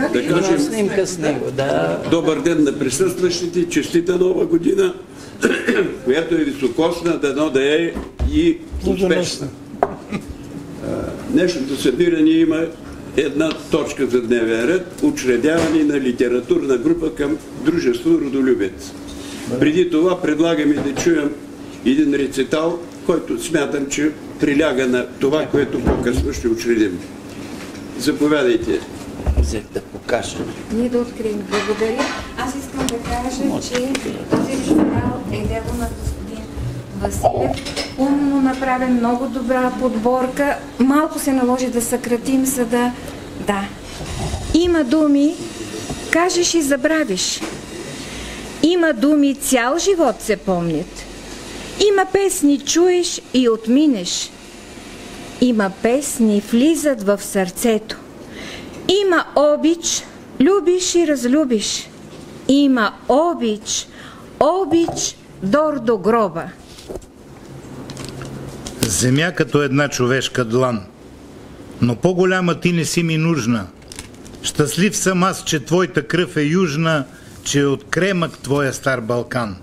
Да кажем снимка с него, да. Добър ден на присъстващите, честита нова година, която е високосна, дано да е и успешна. Днешното събиране има една точка за дневен ред – учредяване на литературна група към Дружество Родолюбец. Преди това предлагаме да чуем един рецитал, който смятам, че приляга на това, което по-късно ще учредим. Заповядайте. Взех да покажа. Ние да открием. Благодаря. Аз искам да кажа, че този рецитал е дело на господин Василев. Умно направен, много добра подборка. Малко се наложи да съкратим, за да... Да. Има думи, кажеш и забравиш. Има думи, цял живот се помнят. Има песни, чуеш и отминеш. Има песни, влизат в сърцето. Има обич, любиш и разлюбиш. Има обич, обич дор до гроба. Земя като една човешка длан, но по-голяма ти не си ми нужна. Щастлив съм аз, че твоята кръв е южна, че е от кремък твоя стар Балкан.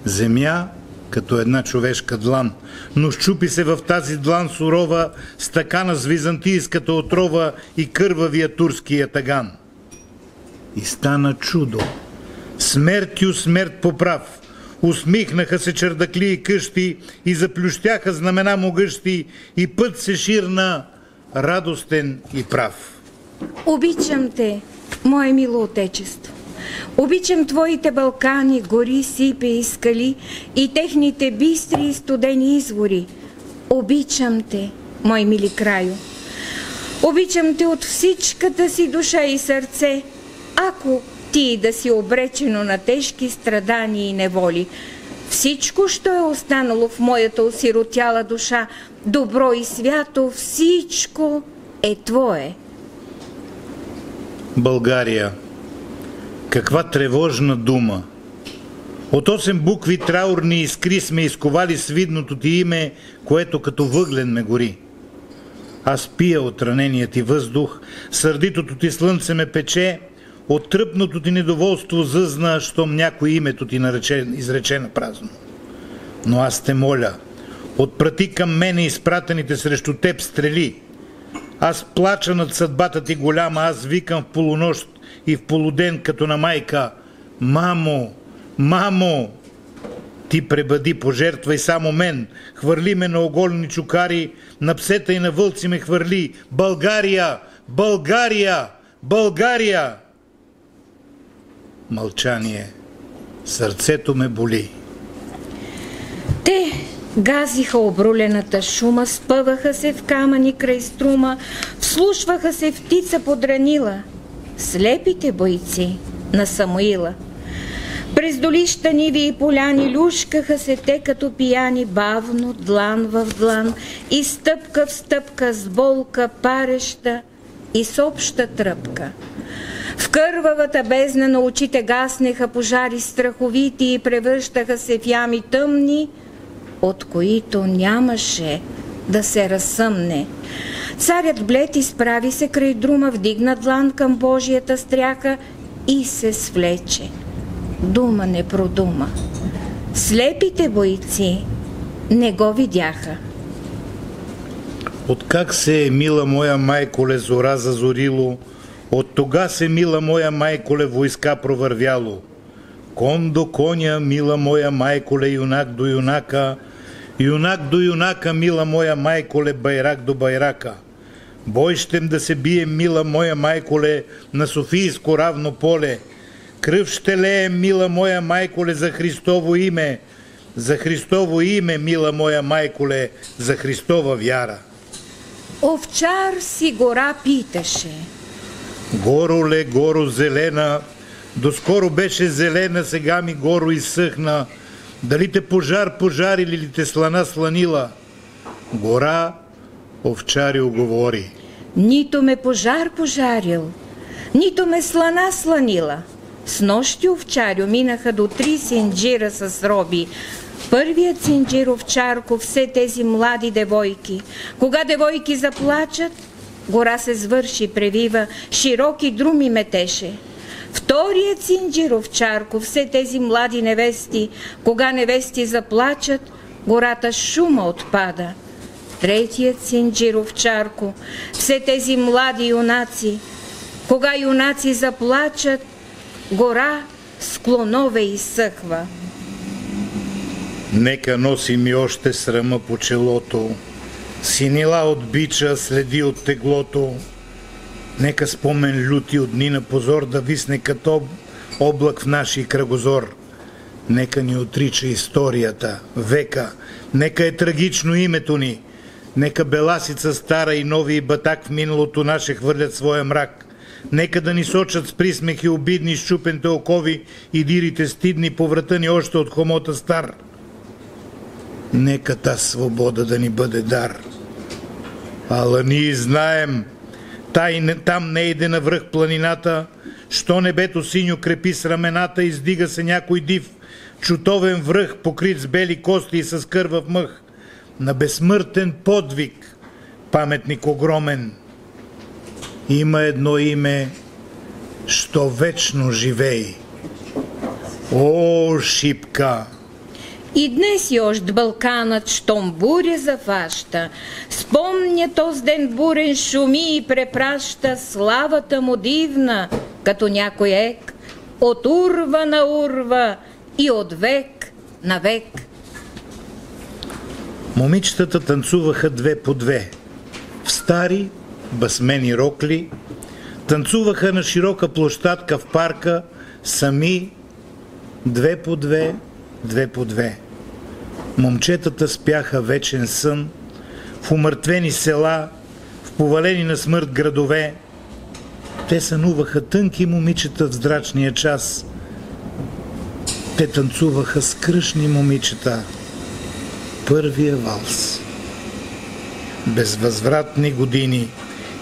Земя като една човешка длан, но щупи се в тази длан сурова стакана с византийската отрова и кървавия турски ятаган. И стана чудо. Смертю смърт поправ. Усмихнаха се чердакли и къщи и заплющяха знамена могъщи и път се ширна радостен и прав. Обичам те, мое мило отечество. Обичам твоите Балкани, гори, сипе и скали и техните бистри и студени извори. Обичам те, мой мили краю. Обичам те от всичката си душа и сърце, ако ти да си обречено на тежки страдания и неволи. Всичко, що е останало в моята осиротяла душа, добро и свято, всичко е твое. България. Каква тревожна дума! От 8 букви траурни искри сме изковали с видното ти име, което като въглен ме гори. Аз пия от ранения ти въздух, сърдитото ти слънце ме пече, от тръпното ти недоволство зъзна, щом някой името ти изрече на празно. Но аз те моля, отпрати към мене изпратените срещу теб стрели. Аз плача над съдбата ти голяма, аз викам в полунощ и в полуден като на майка: мамо, мамо! Ти пребъди, пожертвай само мен, хвърли ме на оголени чукари, на псета и на вълци ме хвърли. България! България! България! Мълчание. Сърцето ме боли. Те газиха обрулената шума, спъваха се в камъни край струма, вслушваха се в птица подранила. Слепите бойци на Самуила. През долища, ниви и поляни люшкаха се те като пияни, бавно, длан в длан, и стъпка в стъпка с болка пареща и с обща тръпка. В кървавата бездна на очите гаснеха пожари страховити и превръщаха се в ями тъмни, от които нямаше да се разсъмне. Царят блед изправи се край друма, вдигна длан към Божията стряха и се свлече. Дума не продума. Слепите бойци не го видяха. Откак се, мила моя майколе, зора зазорило, от тога се, мила моя майколе, войска провървяло. Кон до коня, мила моя майколе, юнак до юнака, юнак до юнака, мила моя майколе, байрак до байрака. Бой щем да се бие, мила моя майколе, на Софийско равно поле. Кръв ще лее, мила моя майколе, за Христово име. За Христово име, мила моя майколе, за Христова вяра. Овчар си гора питаше. Гороле, горо зелена, доскоро беше зелена, сега ми горо изсъхна. Дали те пожар пожарили ли те слана сланила? Гора, овчарил говори. Нито ме пожар пожарил, нито ме слана сланила. С нощи овчарю минаха до 3 синджира с роби. Първият синджир овчарко все тези млади девойки. Кога девойки заплачат, гора се свърши, превива, широки друми метеше. Вторият синджир Овчарко, все тези млади невести, кога невести заплачат, гората шума отпада. Третият синджир Овчарко, все тези млади юнаци, кога юнаци заплачат, гора с клонове изсъхва. Нека носи ми още срама по челото, синила от бича следи от теглото. Нека спомен люти от дни на позор да висне като облак в нашия кръгозор. Нека ни отрича историята, века, нека е трагично името ни. Нека беласица стара и нови и батак в миналото наше хвърлят своя мрак. Нека да ни сочат с присмехи обидни щупените окови и дирите стидни по врата ни още от хомота стар. Нека та свобода да ни бъде дар. Ала ние знаем, там не иде навръх планината, що небето синьо крепи с рамената, издига се някой див, чутовен връх, покрит с бели кости и с кървав мъх. На безсмъртен подвиг, паметник огромен. Има едно име, що вечно живей. О, Шипка! И днес още Балканът, щом буря зафаща, спомня този ден бурен, шуми и препраща славата му дивна, като някой ек, от урва на урва и от век на век. Момичетата танцуваха две по две, в стари басмени рокли, танцуваха на широка площадка в парка, сами, две по две, две по две. Момчетата спяха вечен сън, в умъртвени села, в повалени на смърт градове. Те сънуваха тънки момичета в здрачния час. Те танцуваха с кръшни момичета. Първия валс. Безвъзвратни години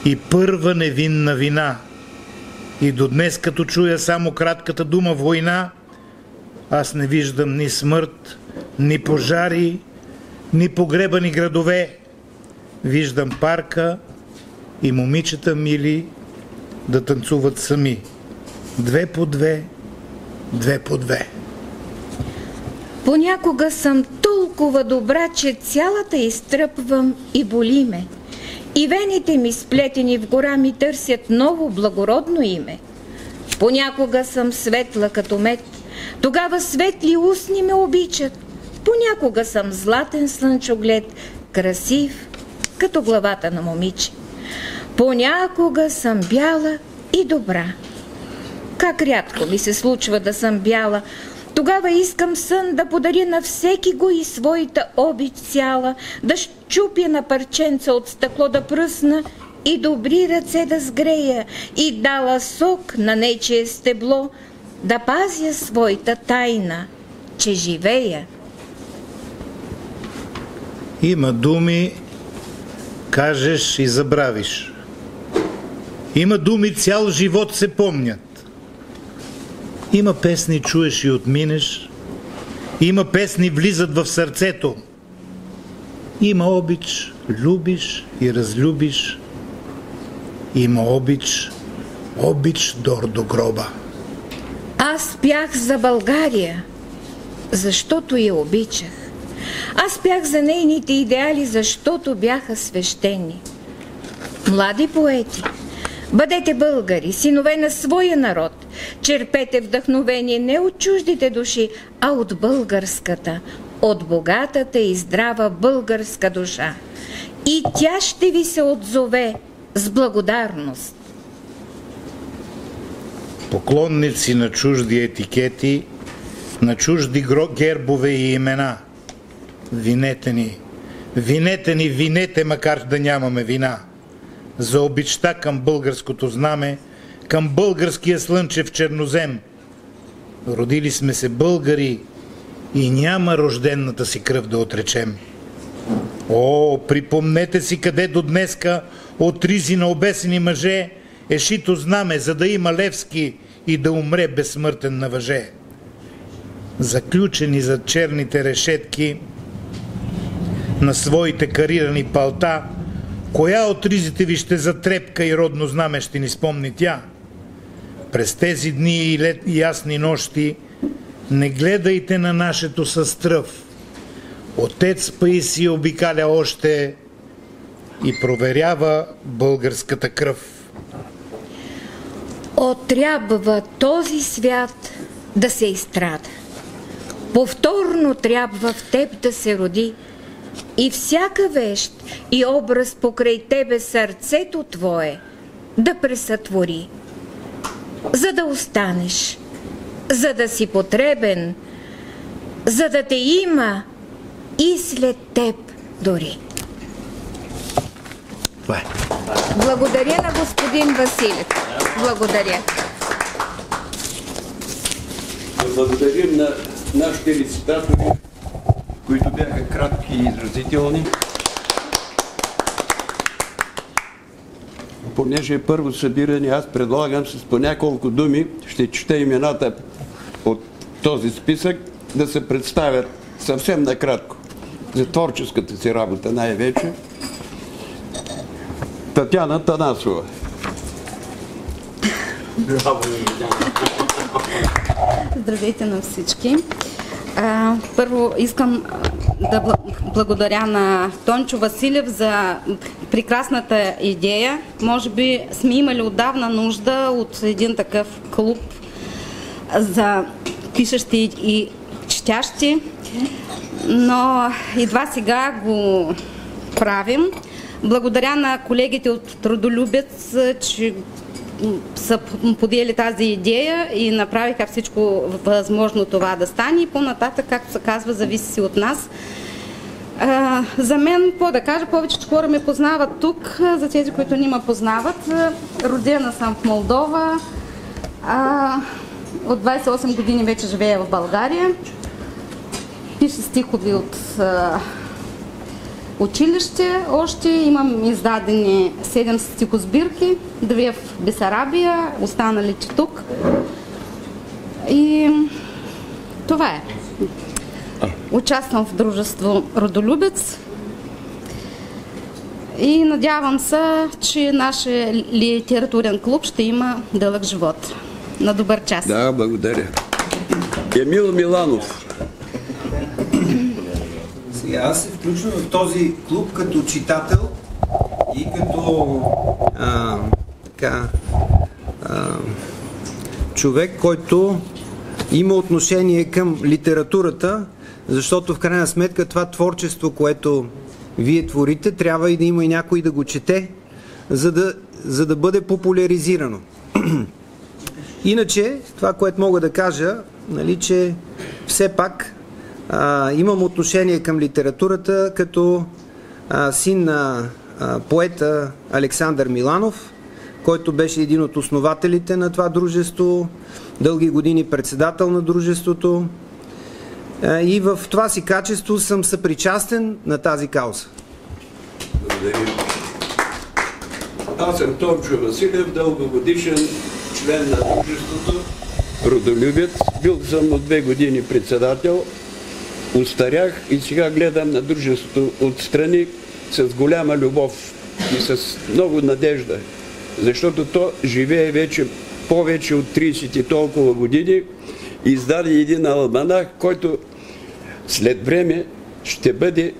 и първа невинна вина. И до днес, като чуя само кратката дума война, аз не виждам ни смърт, ни пожари, ни погребани градове. Виждам парка и момичета мили да танцуват сами. Две по две, две по две. Понякога съм толкова добра, че цялата изтръпвам и боли ме. И вените ми сплетени в гора ми търсят ново благородно име. Понякога съм светла като мед, тогава светли устни ме обичат. Понякога съм златен слънчоглед, красив като главата на момиче. Понякога съм бяла и добра. Как рядко ми се случва да съм бяла, тогава искам сън да подаря на всеки го и своята обич цяла, да щупя на парченца от стъкло да пръсна и добри ръце да сгрея, и дала сок на нечие стебло, да пазя своята тайна, че живея. Има думи, кажеш и забравиш. Има думи, цял живот се помнят. Има песни, чуеш и отминеш. Има песни, влизат в сърцето. Има обич, любиш и разлюбиш. Има обич, обич дор до гроба. Аз пях за България, защото я обичах. Аз пях за нейните идеали, защото бяха свещени. Млади поети, бъдете българи, синове на своя народ. Черпете вдъхновение не от чуждите души, а от българската, от богатата и здрава българска душа. И тя ще ви се отзове с благодарност. Поклонници на чужди етикети, на чужди гербове и имена. Винете ни, винете ни, винете, макар да нямаме вина. За обичта към българското знаме, към българския слънчев чернозем. Родили сме се българи и няма рожденната си кръв да отречем. О, припомнете си къде до днеска от ризи на обесени мъже е шито знаме, за да има Левски и да умре безсмъртен на въже. Заключени зад черните решетки на своите карирани палта, Коя от ризите ви ще затрепка и родно знаме ще ни спомни тя? През тези дни и ясни нощи не гледайте на нашето състръв. Отец Паисий обикаля още и проверява българската кръв. Отрябва този свят да се изстрада. Повторно трябва в теб да се роди и всяка вещ и образ покрай тебе сърцето твое да пресътвори, за да останеш, за да си потребен, за да те има и след теб дори. Благодаря на господин Василев. Благодаря. Благодарим на нашите рецитатори, които бяха кратки и изразителни. Понеже е първо събиране, аз предлагам с по няколко думи, ще чета имената от този списък, да се представят съвсем накратко за творческата си работа най-вече. Татяна Танасова. Здравейте на всички. Първо искам да благодаря на Тончо Василев за прекрасната идея. Може би сме имали отдавна нужда от един такъв клуб за пишещи и четящи, но едва сега го правим. Благодаря на колегите от Родолюбец, че са подели тази идея и направиха всичко възможно това да стане и по-нататък, както се казва, зависи от нас. За мен, какво да кажа, повечето хора ме познават тук, за тези, които не ме познават. Родена съм в Молдова, от 28 години вече живея в България. Пиша стихови от училище. Още имам издадени 7 стихосбирки, 2 в Бесарабия, останалите тук. И това е. Участвам в дружество Родолюбец и надявам се, че нашия литературен клуб ще има дълъг живот. На добър час. Да, благодаря. Емил Миланов. Аз се включвам в този клуб като читател и като човек, който има отношение към литературата, защото в крайна сметка това творчество, което вие творите, трябва и да има и някой да го чете, за да бъде популяризирано. Иначе, това, което мога да кажа, нали, че все пак имам отношение към литературата като син на поета Александър Миланов, който беше един от основателите на това дружество, дълги години председател на дружеството, и в това си качество съм съпричастен на тази кауза. Благодаря. Аз съм Тончо Василев, дългогодишен член на дружеството Родолюбец. Бил съм от 2 години председател. Устарях и сега гледам на дружеството отстрани с голяма любов и с много надежда, защото то живее вече повече от 30 и толкова години и издаде един алманах, който след време ще бъде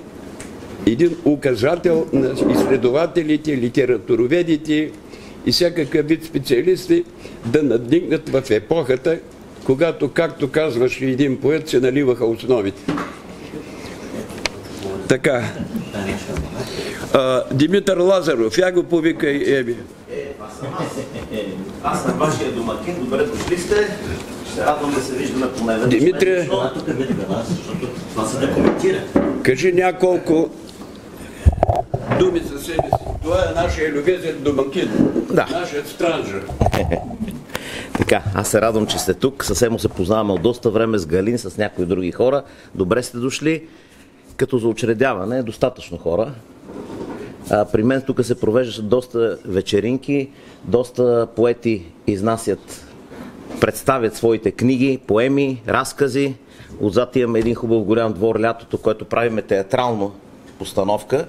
един указател на изследователите, литературоведите и всякакъв вид специалисти да надникнат в епохата, когато, както казваше един поет, се наливаха основите. Така. Димитър Лазаров, я го повикай, Еби. Аз съм вашия домакин, добре дошли сте. Ще радвам да се виждаме поне веднъж. Димитре, защото това се да коментира. Кажи няколко думи за себе си. Това е нашия любезен домакин, да. Нашият странжа. Така, аз се радвам, че сте тук. Съвсем се познаваме от доста време с Галин, с някои други хора. Добре сте дошли. Като за учредяване, достатъчно хора. При мен тук се провеждат доста вечеринки, доста поети изнасят, представят своите книги, поеми, разкази. Отзад имаме един хубав голям двор лятото, който правиме театрална постановка.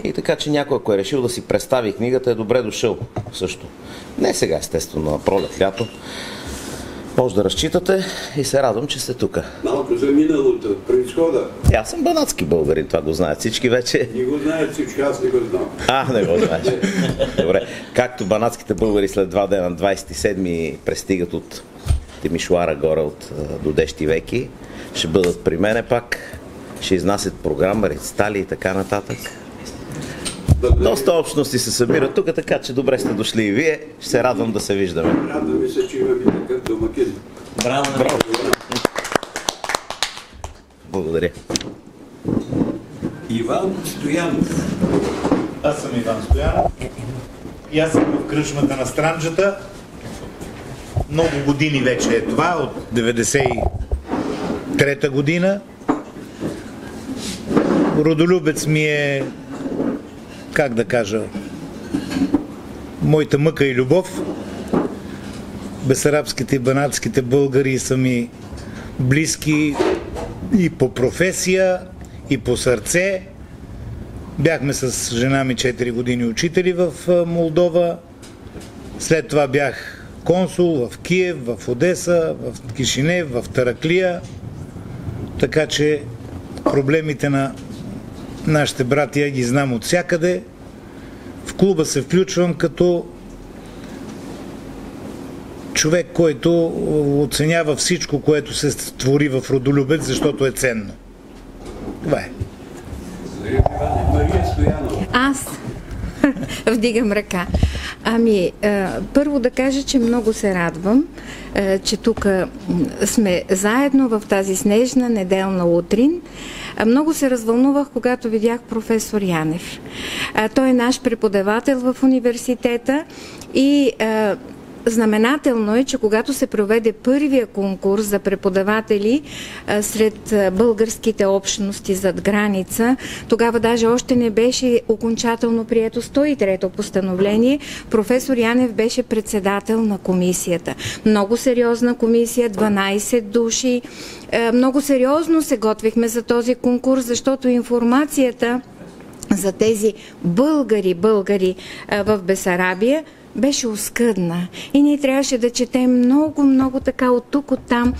И така, че някой, ако е решил да си представи книгата, е добре дошъл също. Не сега, естествено, на пролет, лято. Може да разчитате и се радвам, че сте тук. Малко за миналото, произхода. Аз съм банатски българин, това го знаят всички вече. Не го знаят всички, аз не го знам. Не го знаеш. Добре. Както банатските българи след 2 дена, 27-ми, пристигат от Тимишоара горе до Дещи веки, ще бъдат при мене пак, ще изнасят програма, рецитали и така нататък. Доста общности се събират тук, така че добре сте дошли и вие. Ще се радвам да се виждаме. Радваме се, че имаме такъв домакин. Браво! Благодаря. Иван Стоянов. Аз съм Иван Стоянов и аз съм в кръчмата на Странджата. Много години вече е това, от 93-та година. Родолюбец ми е, как да кажа, моята мъка и любов. Бесарабските и банатските българи са ми близки и по професия, и по сърце. Бяхме с жена ми 4 години учители в Молдова. След това бях консул в Киев, в Одеса, в Кишинев, в Тараклия. Така че проблемите на нашите братия ги знам от всякъде. В клуба се включвам като човек, който оценява всичко, което се твори в Родолюбец, защото е ценно. Това е. Мария Стоянова. Аз вдигам ръка. Първо да кажа, че много се радвам, че тук сме заедно в тази снежна неделна утрин. Много се развълнувах, когато видях професор Янев. Той е наш преподавател в университета и знаменателно е, че когато се проведе първия конкурс за преподаватели сред българските общности зад граница, тогава даже още не беше окончателно прието 103-то постановление, професор Янев беше председател на комисията. Много сериозна комисия, 12 души. Много сериозно се готвихме за този конкурс, защото информацията за тези българи в Бесарабия беше оскъдна и ние трябваше да четем много така от тук, от там,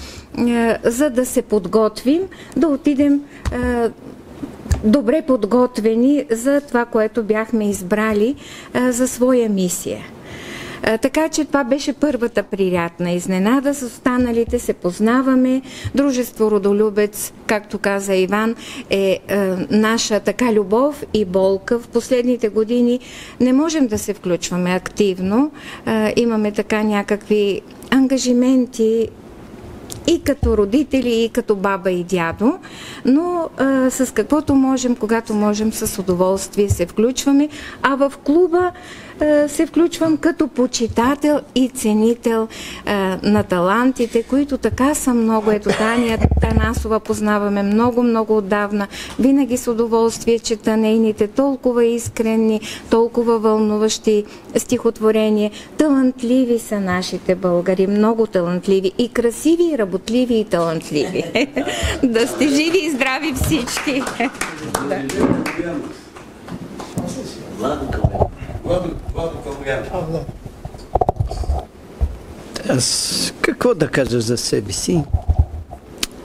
за да се подготвим, да отидем добре подготвени за това, което бяхме избрали за своя мисия. Така че това беше първата приятна изненада. С останалите се познаваме. Дружество Родолюбец, както каза Иван, е наша така любов и болка. В последните години не можем да се включваме активно. Имаме така някакви ангажименти и като родители, и като баба и дядо, но с каквото можем, когато можем, с удоволствие се включваме, а в клуба се включвам като почитател и ценител на талантите, които така са много. Ето Таня Танасова познаваме много отдавна. Винаги с удоволствие чета нейните толкова искрени, толкова вълнуващи стихотворения. Талантливи са нашите българи, много талантливи и красиви, и работливи, и талантливи. Да сте живи и здрави всички! Аз какво да кажа за себе си?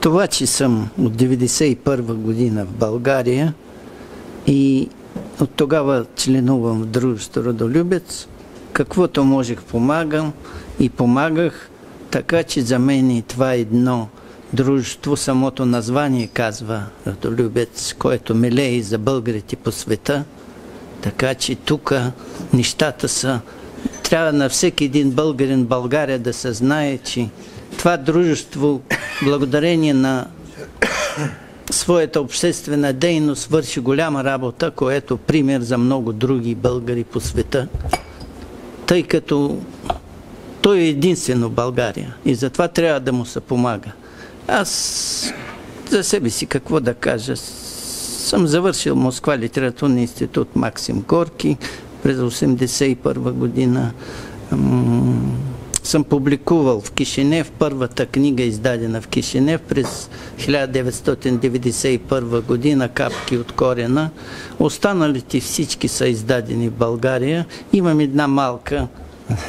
Това, че съм от 91 година в България и от тогава членувам в Дружество Родолюбец, каквото можех помагам и помагах, така че за мен и това е едно дружество, самото название казва Родолюбец, което милее за българите по света. Така че тук нещата са... Трябва на всеки един българин в България да се знае, че това дружество, благодарение на своята обществена дейност, върши голяма работа, което е пример за много други българи по света, тъй като той е единствено в България и затова трябва да му се помага. Аз за себе си какво да кажа? Съм завършил Москва литературния институт Максим Горки през 1981 година. съм публикувал в Кишинев, първата книга издадена в Кишинев през 1991 година, "Капки от корена". Останалите всички са издадени в България. Имам една малка,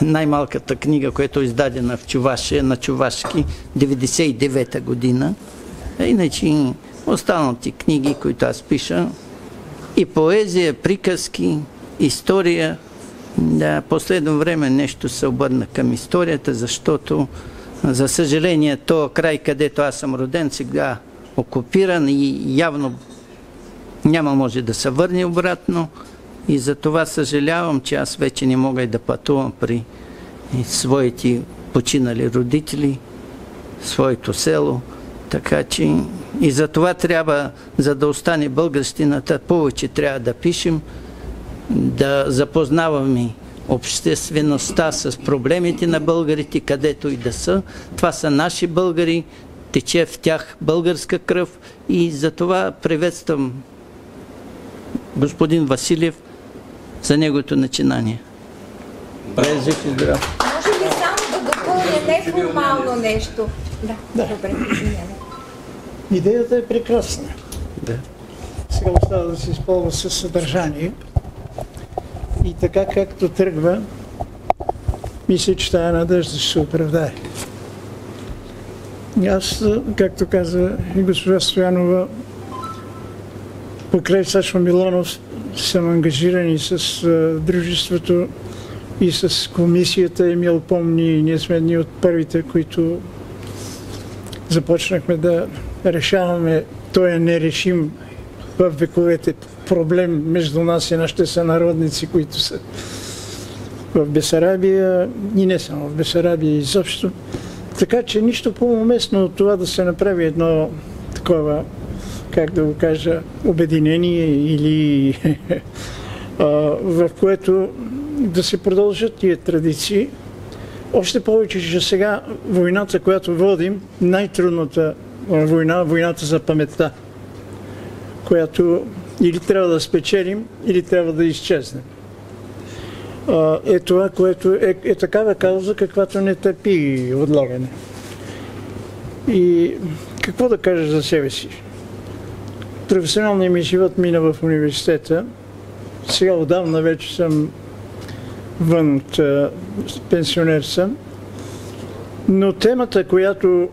най-малката книга, която е издадена в Чувашия, на чувашки, 99-та година. Иначе останалите книги, които аз пиша, и поезия, приказки, история. Да, последно време нещо се обърна към историята, защото, за съжаление, то край, където аз съм роден, сега окупиран и явно няма може да се върне обратно. И за това съжалявам, че аз вече не мога и да пътувам при своите починали родители, своето село. Така че и за това трябва, за да остане българщината, повече трябва да пишем, да запознаваме обществеността с проблемите на българите, където и да са. Това са наши българи, тече в тях българска кръв и за това приветствам господин Василев за неговото начинание. Жив и здрав. Може ли само да допълня неформално нещо? Да. Добре. Идеята е прекрасна. Да. Сега остава да се използва със съдържание. И така както тръгва, мисля, че тая надежда ще се оправдае. Аз, както каза и госпожа Стоянова, покрай Сашо Милонов съм ангажиран и с дружеството, и с комисията Емил помни. Ние сме едни от първите, които започнахме да решаваме този нерешим в вековете проблем между нас и нашите сънародници, които са в Бесарабия и не само в Бесарабия изобщо. Така че нищо по-уместно от това да се направи едно такова, как да го кажа, обединение или в което да се продължат тия традиции. Още повече, че сега войната, която водим, най-трудната война, войната за паметта, която или трябва да спечелим, или трябва да изчезнем. Е това, което е такава кауза, каквато не търпи отлагане. И какво да кажа за себе си? Професионалният ми живот мина в университета. Сега отдавна вече съм вън от пенсионер съм. Но темата, която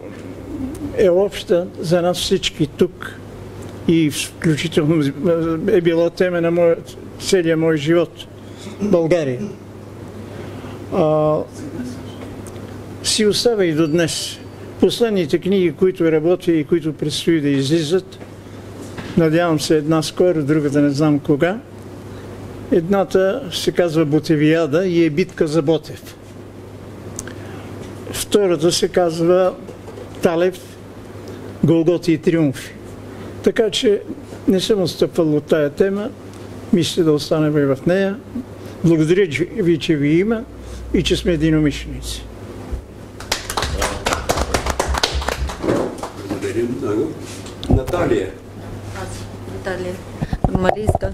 е обща за нас всички тук и включително е била тема на целия мой живот, България, си остава и до днес. Последните книги, които работя и които предстои да излизат, надявам се една скоро, другата не знам кога. Едната се казва Ботевиада и е битка за Ботев. Втората се казва Талев, Голготи и триумфи. Така че не съм отстъпвал от тая тема, мисля да останем и в нея. Благодаря ви, че ви има и че сме единомишленици. Благодарим много. Наталия. Наталия Марийска.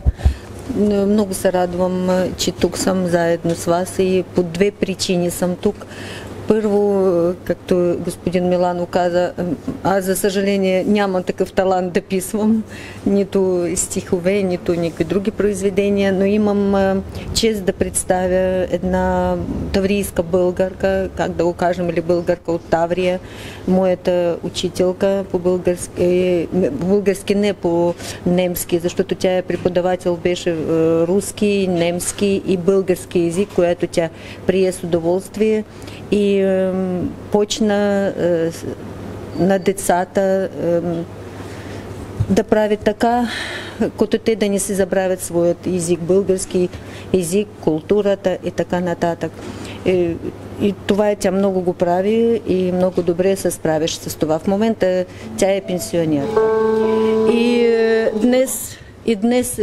Много се радвам, че тук съм заедно с вас и по две причини съм тук. Първо, както господин Милано каза, аз за съжаление нямам такъв талант да писвам, нито стихове, нито никакви други произведения, но имам чест да представя една таврийска българка, как да го кажем, или българка от Таврия, моята учителка по български, не по немски, защото тя е преподавател, беше руски, немски и български език, което тя прие с удоволствие и почна на децата да прави така, като те да не си забравят своят език, български език, културата и така нататък. И това тя много го прави и много добре се справиш с това. В момента тя е пенсионер. И днес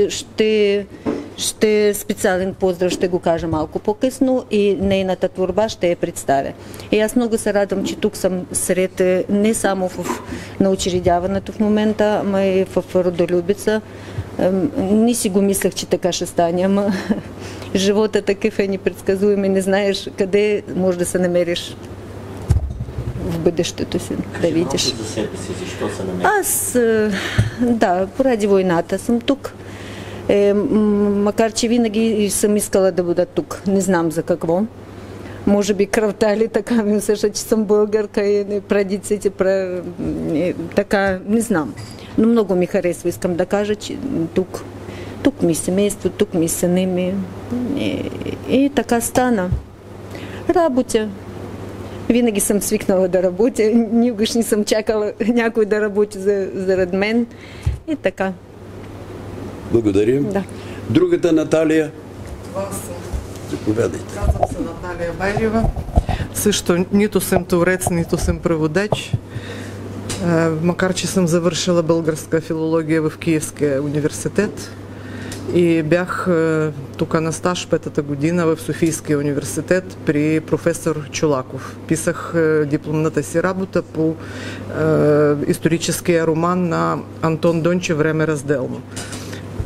специален поздрав ще го кажа малко по-късно и нейната творба ще я представя. И аз много се радвам, че тук съм сред не само на учредяването в момента, ама и в Родолюбица. Не си го мислех, че така ще стане, ама живота такъв е непредсказуем и не знаеш къде може да се намериш в бъдещето си, да видиш. За себе си, защо се намери? Аз, да, поради войната съм тук. Макар че винаги съм искала да бъда тук. Не знам за какво. Може би кръвта ли така ми усеща, че съм българка и традициите, така, не знам. Но много ми харесва. Искам да кажа, че тук ми семейство, тук ми сини ми. И така стана. Работя. Винаги съм свикнала да работя. Никога не съм чакала някой да работи заради мен. И така. Благодарим. Да. Другата Наталия. Това съм. Заповядайте. Казвам се Наталия Байлева. Също нито съм творец, нито съм преводач. Макар че съм завършила българска филология в Киевския университет и бях тук на стаж петата година в Софийския университет при професор Чолаков. Писах дипломната си работа по историческия роман на Антон Дончев "Време разделно".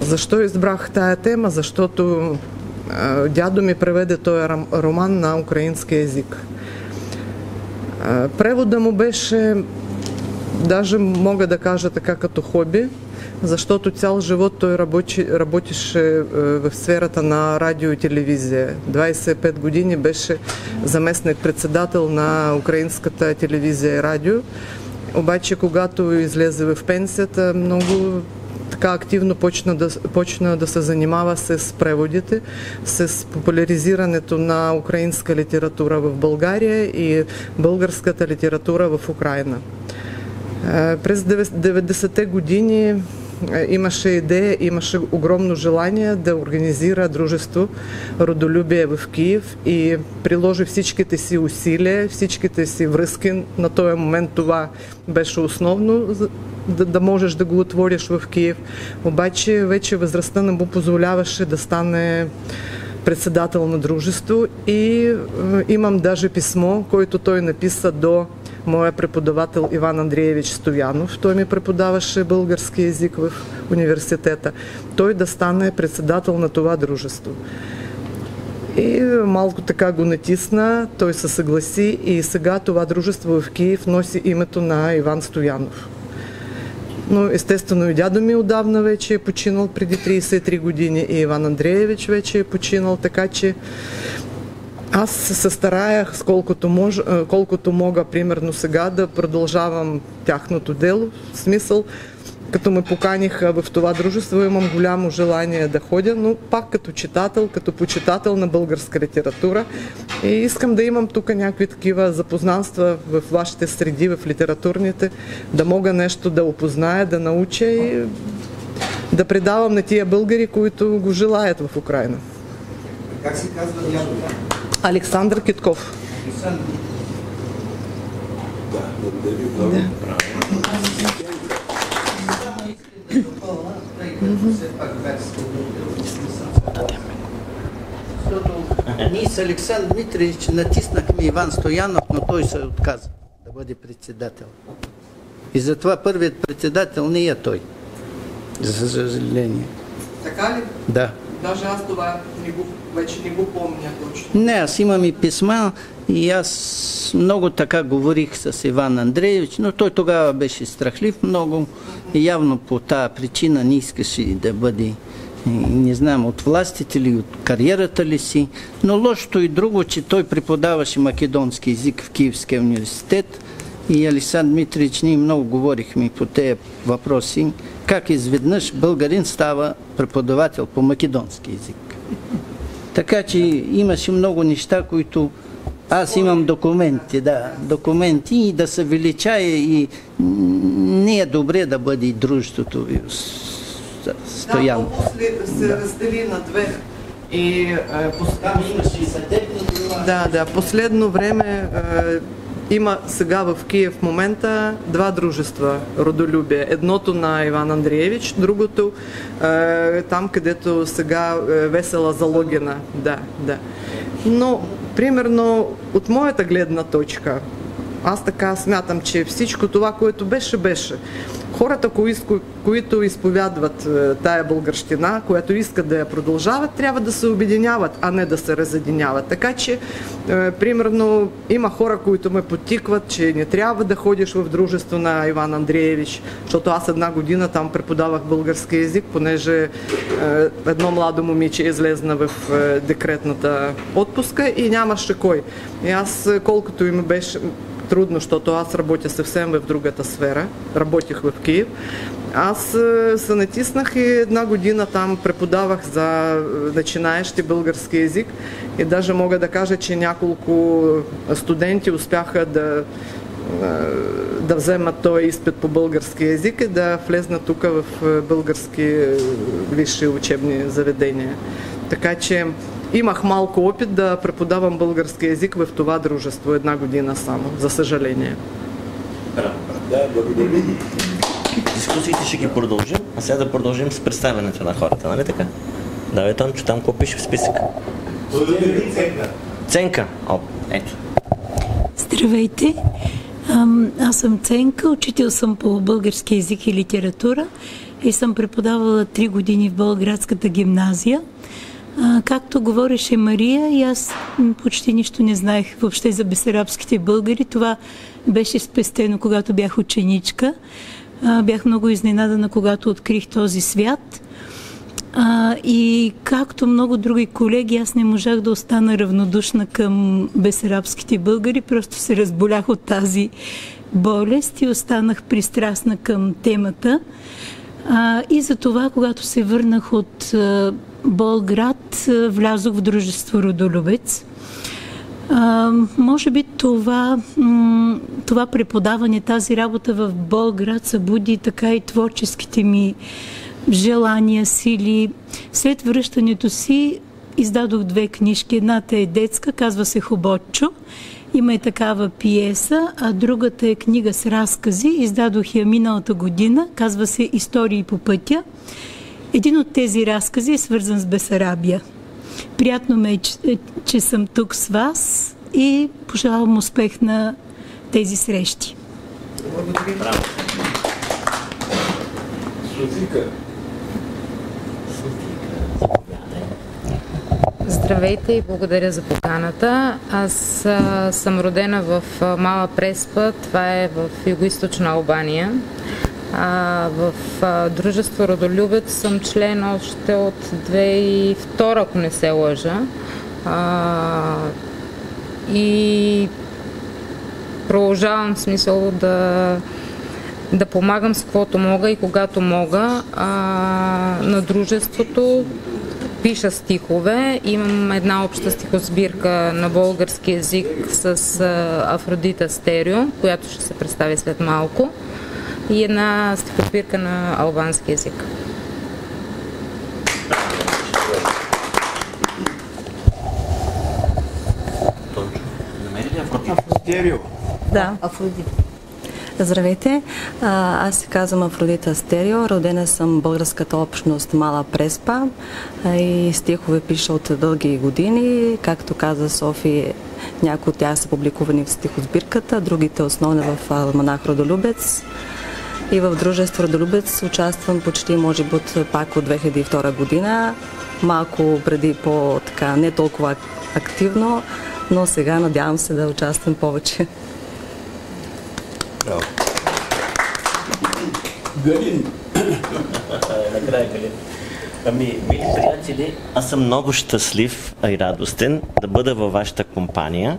Защо избрах тая тема? Защото дядо ми преведе този роман на украински език. Превода му беше, даже мога да кажа така, като хоби, защото цял живот той работеше в сферата на радио и телевизия. 25 години беше заместник-председател на украинската телевизия и радио. Обаче, когато излезе в пенсията, много така активно почна да се занимава с преводите, с популяризирането на украинска литература в България и българската литература в Украйна. През 90-те години имаше идея, имаше огромно желание да организира дружество Родолюбие в Киев и приложи всичките си усилия, всичките си връзки. На този момент това беше основно, да можеш да го отвориш в Киев. Обаче вече възрастта не му позволяваше да стане председател на дружество и имам даже писмо, което той написа до моя преподавател Иван Андреевич Стоянов. Той ми преподаваше български език в университета. Той да стане председател на това дружество. И малко така го натисна, той се съгласи и сега това дружество в Киев носи името на Иван Стоянов. Но естествено и дядо ми отдавна вече е починал преди 33 години и Иван Андреевич вече е починал, така че аз се старая колкото мога, примерно сега, да продължавам тяхното дело. В смисъл, като ме поканиха в това дружество, имам голямо желание да ходя, но пак като читател, като почитател на българска литература. И искам да имам тук някакви такива запознанства в вашите среди, в литературните, да мога нещо да опозная, да науча и да предавам на тия българи, които го желаят в Украйна. Как се казва дядо? Александър Китков. Да, благодаря много. Ние с Александър Дмитриевич натиснахме Иван Стоянов, но той се отказа да бъде председател. И затова първият председател не е той. За съжаление. Така ли? Да. Даже аз това вече не го помня точно. Не, аз имам и писма и аз много така говорих с Иван Андреевич, но той тогава беше страхлив много и явно по тази причина не искаше да бъде, не знам, от властите или от кариерата ли си, но лошото и друго, че той преподаваше македонски език в Киевския университет и Александър Дмитриевич, ние много говорихме по тези въпроси, как изведнъж българин става преподавател по македонски език. Така че имаше много неща, които аз имам документи и да се величае и не е добре да бъде дружеството Стоян. Да, после се раздели на две. И последно време има сега в Киев в момента два дружества Родолюбие. Едното на Иван Андреевич, другото там, където сега Весела Залогина. Да. Но, примерно, от моята гледна точка, аз така смятам, че всичко това, което беше. Хората, които изповядват тая българщина, която искат да я продължават, трябва да се обединяват, а не да се разединяват. Така че, примерно, има хора, които ме подтикват, че не трябва да ходиш в дружество на Иван Андреевич, защото аз една година там преподавах български език, понеже едно младо момиче излезна в декретната отпуска и нямаше кой. И аз, колкото им беше трудно, защото аз работя съвсем в другата сфера, работих в Киев. Аз се натиснах и една година там преподавах за начинаещи български език и даже мога да кажа, че няколко студенти успяха да вземат този изпит по български език и да влезнат тук в български висши учебни заведения. Така че имах малко опит да преподавам български език в това дружество една година само, за съжаление. Да, благодаря. Дискусиите ще ги продължим, а сега да продължим с представянето на хората, нали така? Давай, Тончо, там какво пише в списъка? Ценка. Ето. Здравейте! Аз съм Ценка, учител съм по български език и литература и съм преподавала 3 години в Болградската гимназия. Както говореше Мария, и аз почти нищо не знаех въобще за бесарабските българи. Това беше спестено, когато бях ученичка. Бях много изненадана, когато открих този свят. И както много други колеги, аз не можах да остана равнодушна към бесарабските българи. Просто се разболях от тази болест и останах пристрастна към темата. И за това, когато се върнах от Болград, влязох в дружество Родолюбец. Може би това преподаване, тази работа в Болград събуди така и творческите ми желания, сили. След връщането си издадох 2 книжки. Едната е детска, казва се Хоботчо. Има и такава пиеса, а другата е книга с разкази. Издадох я миналата година, казва се Истории по пътя. Един от тези разкази е свързан с Бесарабия. Приятно ме е, че съм тук с вас и пожелавам успех на тези срещи. Благодаря. Здравейте и благодаря за поканата. Аз съм родена в Мала Преспа, това е в югоизточна Албания. В дружество Родолюбец съм член още от 2002, ако не се лъжа. И продължавам смисъл да помагам с каквото мога и когато мога на дружеството. Пиша стихове. Имам една обща стихосбирка на български език с Афродита Стерео, която ще се представи след малко, и една стихосбирка на албански език. Стерео. Да. Афродита. Здравейте, аз се казвам Афродита Стерео, родена съм в българската общност Мала Преспа и стихове пиша от дълги години. Както каза Софи, някои от тях са публикувани в стихосбирката, другите основно в Алманах Родолюбец. И в дружество Родолюбец участвам почти, може би, пак от 2002 година, малко преди не толкова активно, но сега надявам се да участвам повече. Галин. Накрая Галин. Мили приятели, аз съм много щастлив и радостен да бъда във вашата компания.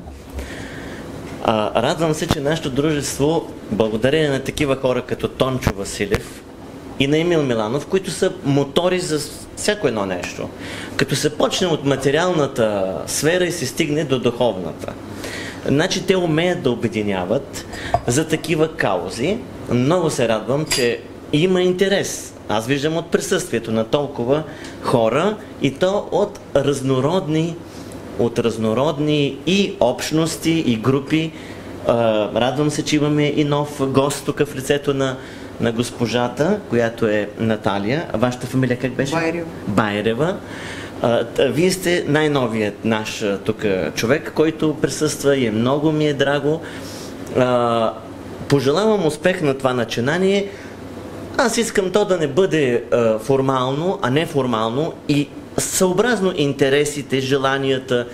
Радвам се, че нашето дружество, благодарение на такива хора като Тончо Василев и на Емил Миланов, които са мотори за всяко едно нещо. Като се почне от материалната сфера и се стигне до духовната. Значи те умеят да обединяват за такива каузи. Много се радвам, че има интерес. Аз виждам от присъствието на толкова хора и то от разнородни и общности и групи Радвам се, че имаме и нов гост тук в лицето на госпожата, която е Наталия. А вашата фамилия как беше? Байрева. Байрева. Вие сте най-новият наш тук човек, който присъства и много ми е драго. Пожелавам успех на това начинание. Аз искам то да не бъде формално, а неформално и съобразно интересите, желанията,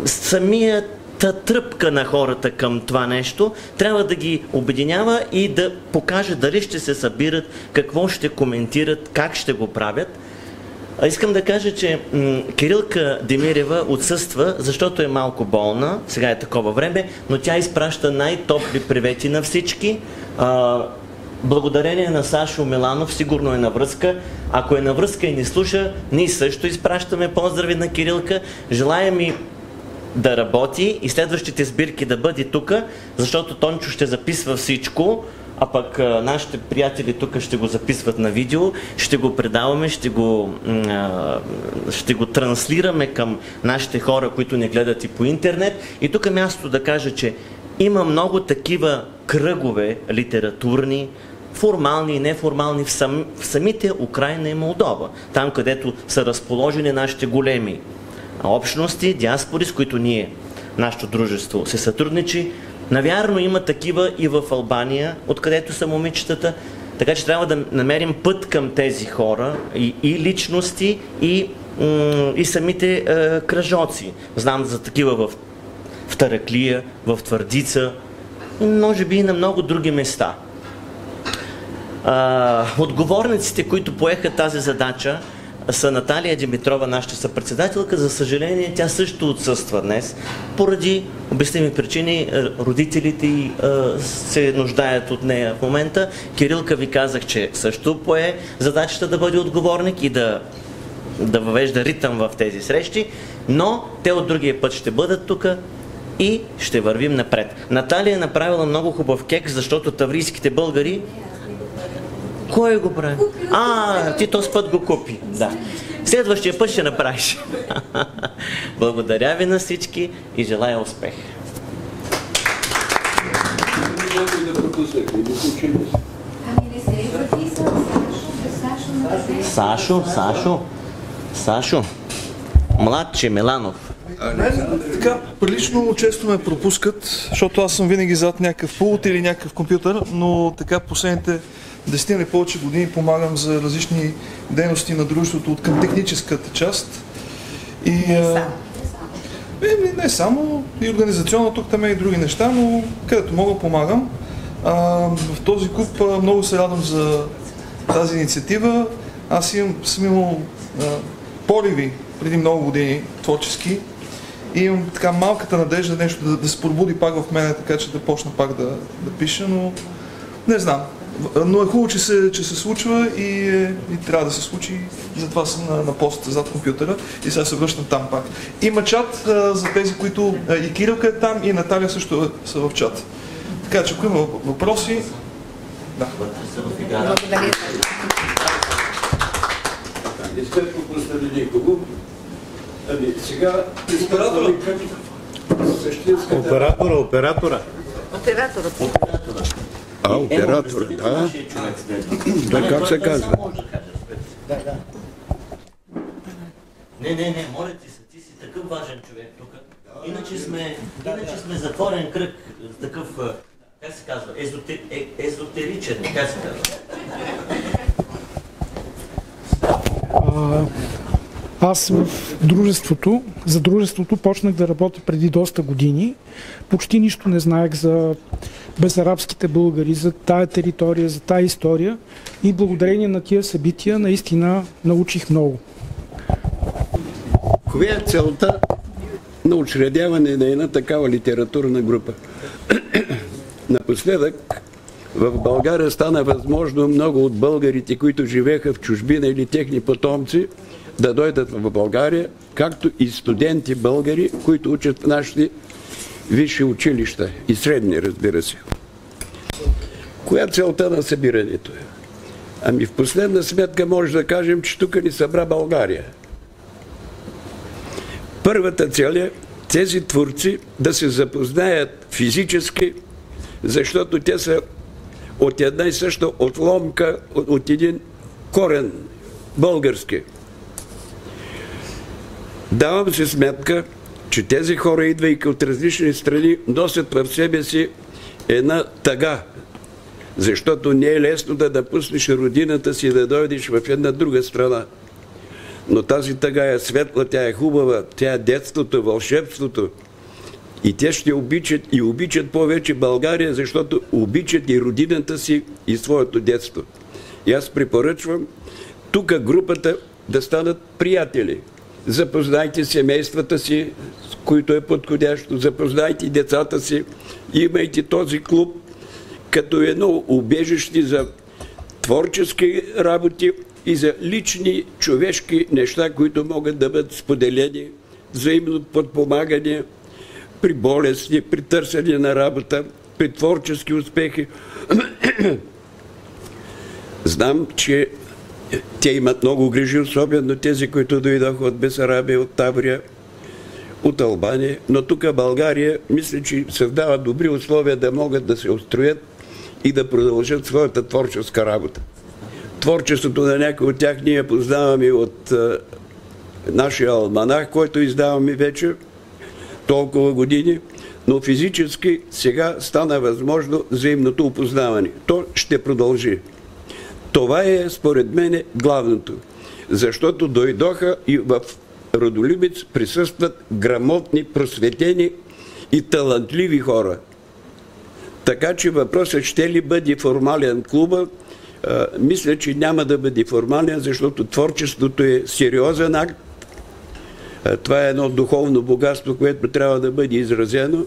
самията тръпка на хората към това нещо трябва да ги обединява и да покаже дали ще се събират, какво ще коментират, как ще го правят. Искам да кажа, че Кирилка Демирева отсъства, защото е малко болна, сега е такова време, но тя изпраща най-топли привети на всички. Благодарение на Сашо Миланов, сигурно е на връзка. Ако е на връзка и ни слуша, ние също изпращаме поздрави на Кирилка. Желаем и да работи и следващите сбирки да бъде тук, защото Тончо ще записва всичко, а пък нашите приятели тук ще го записват на видео, ще го предаваме, ще го транслираме към нашите хора, които не гледат и по интернет. И тук е място да кажа, че има много такива кръгове литературни, формални и неформални в самите Украйна и Молдова. Там, където са разположени нашите големи общности, диаспори, с които нашето дружество се сътрудничи. Навярно има такива и в Албания, откъдето са момичетата. Така че трябва да намерим път към тези хора и личности, и самите кръжоци. Знам за такива в Тараклия, в Твърдица, може би и на много други места. Отговорниците, които поеха тази задача, са Наталия Димитрова, нашата съпредседателка. За съжаление, тя също отсъства днес. Поради обясними причини, родителите й се нуждаят от нея в момента. Кирилка ви казах, че също пое задачата да бъде отговорник и да въвежда ритъм в тези срещи, но те от другия път ще бъдат тук и ще вървим напред. Наталия е направила много хубав кекс, защото таврийските българи... Кой го прави? Ти този път го купи. Да. Следващия път ще направиш. Благодаря ви на всички и желая успех. Сашо. Младче Миланов. Така, прилично често ме пропускат, защото аз съм винаги зад някакъв пулт или някакъв компютър, но така последните 10 или повече години помагам за различни дейности на дружеството от към техническата част. И, не само, и организационно, тук там и други неща, но където мога помагам. В този клуб много се радвам за тази инициатива. Аз съм имал пориви преди много години творчески и имам така малката надежда нещо да се пробуди пак в мене, така че да почна пак да пиша, но не знам. Но е хубаво, че се случва и трябва да се случи. Затова съм на пост зад компютъра и сега се връщам там пак. Има чат за тези, които и Кирилка е там, и Наталия също са в чат. Така че ако има въпроси... Да. Благодаря. Сега Оператора. Оператора, да. Той как се казва? Не, моля ти си такъв важен човек тук. Иначе сме затворен кръг, такъв, как се казва, езотеричен, как се казва? Аз за дружеството почнах да работя преди доста години. Почти нищо не знаех за безарабските българи, за тая територия, за тая история и благодарение на тия събития наистина научих много. Коя е целта на учредяване на една такава литературна група? Напоследък в България стана възможно много от българите, които живееха в чужбина или техни потомци, да дойдат в България, както и студенти българи, които учат в нашите висши училища и средни, разбира се. Коя е целта на събирането е? Ами в последна сметка може да кажем, че тук ни събра България. Първата цел е тези творци да се запознаят физически, защото те са от една и съща отломка, от един корен български. Давам си сметка, че тези хора, идвайки от различни страни, носят в себе си една тъга, защото не е лесно да напуснеш родината си и да дойдеш в една друга страна. Но тази тъга е светла, тя е хубава, тя е детството, вълшебството. И те ще обичат и обичат повече България, защото обичат и родината си, и своето детство. И аз препоръчвам тук групата да станат приятели. Запознайте семействата си, с които е подходящо, запознайте децата си, имайте този клуб като едно убежище за творчески работи и за лични човешки неща, които могат да бъдат споделени, взаимно подпомагане при болести, при търсене на работа, при творчески успехи. Знам, че те имат много грижи, особено тези, които дойдоха от Бесарабия, от Таврия, от Албания, но тук в България мисля, че създава добри условия да могат да се устроят и да продължат своята творческа работа. Творчеството на някои от тях ние познаваме от нашия алманах, който издаваме вече толкова години, но физически сега стана възможно взаимното опознаване. То ще продължи. Това е, според мен, главното. Защото дойдоха и в Родолюбец присъстват грамотни, просветени и талантливи хора. Така че въпросът ще ли бъде формален клуба, мисля, че няма да бъде формален, защото творчеството е сериозен акт. Това е едно духовно богатство, което трябва да бъде изразено.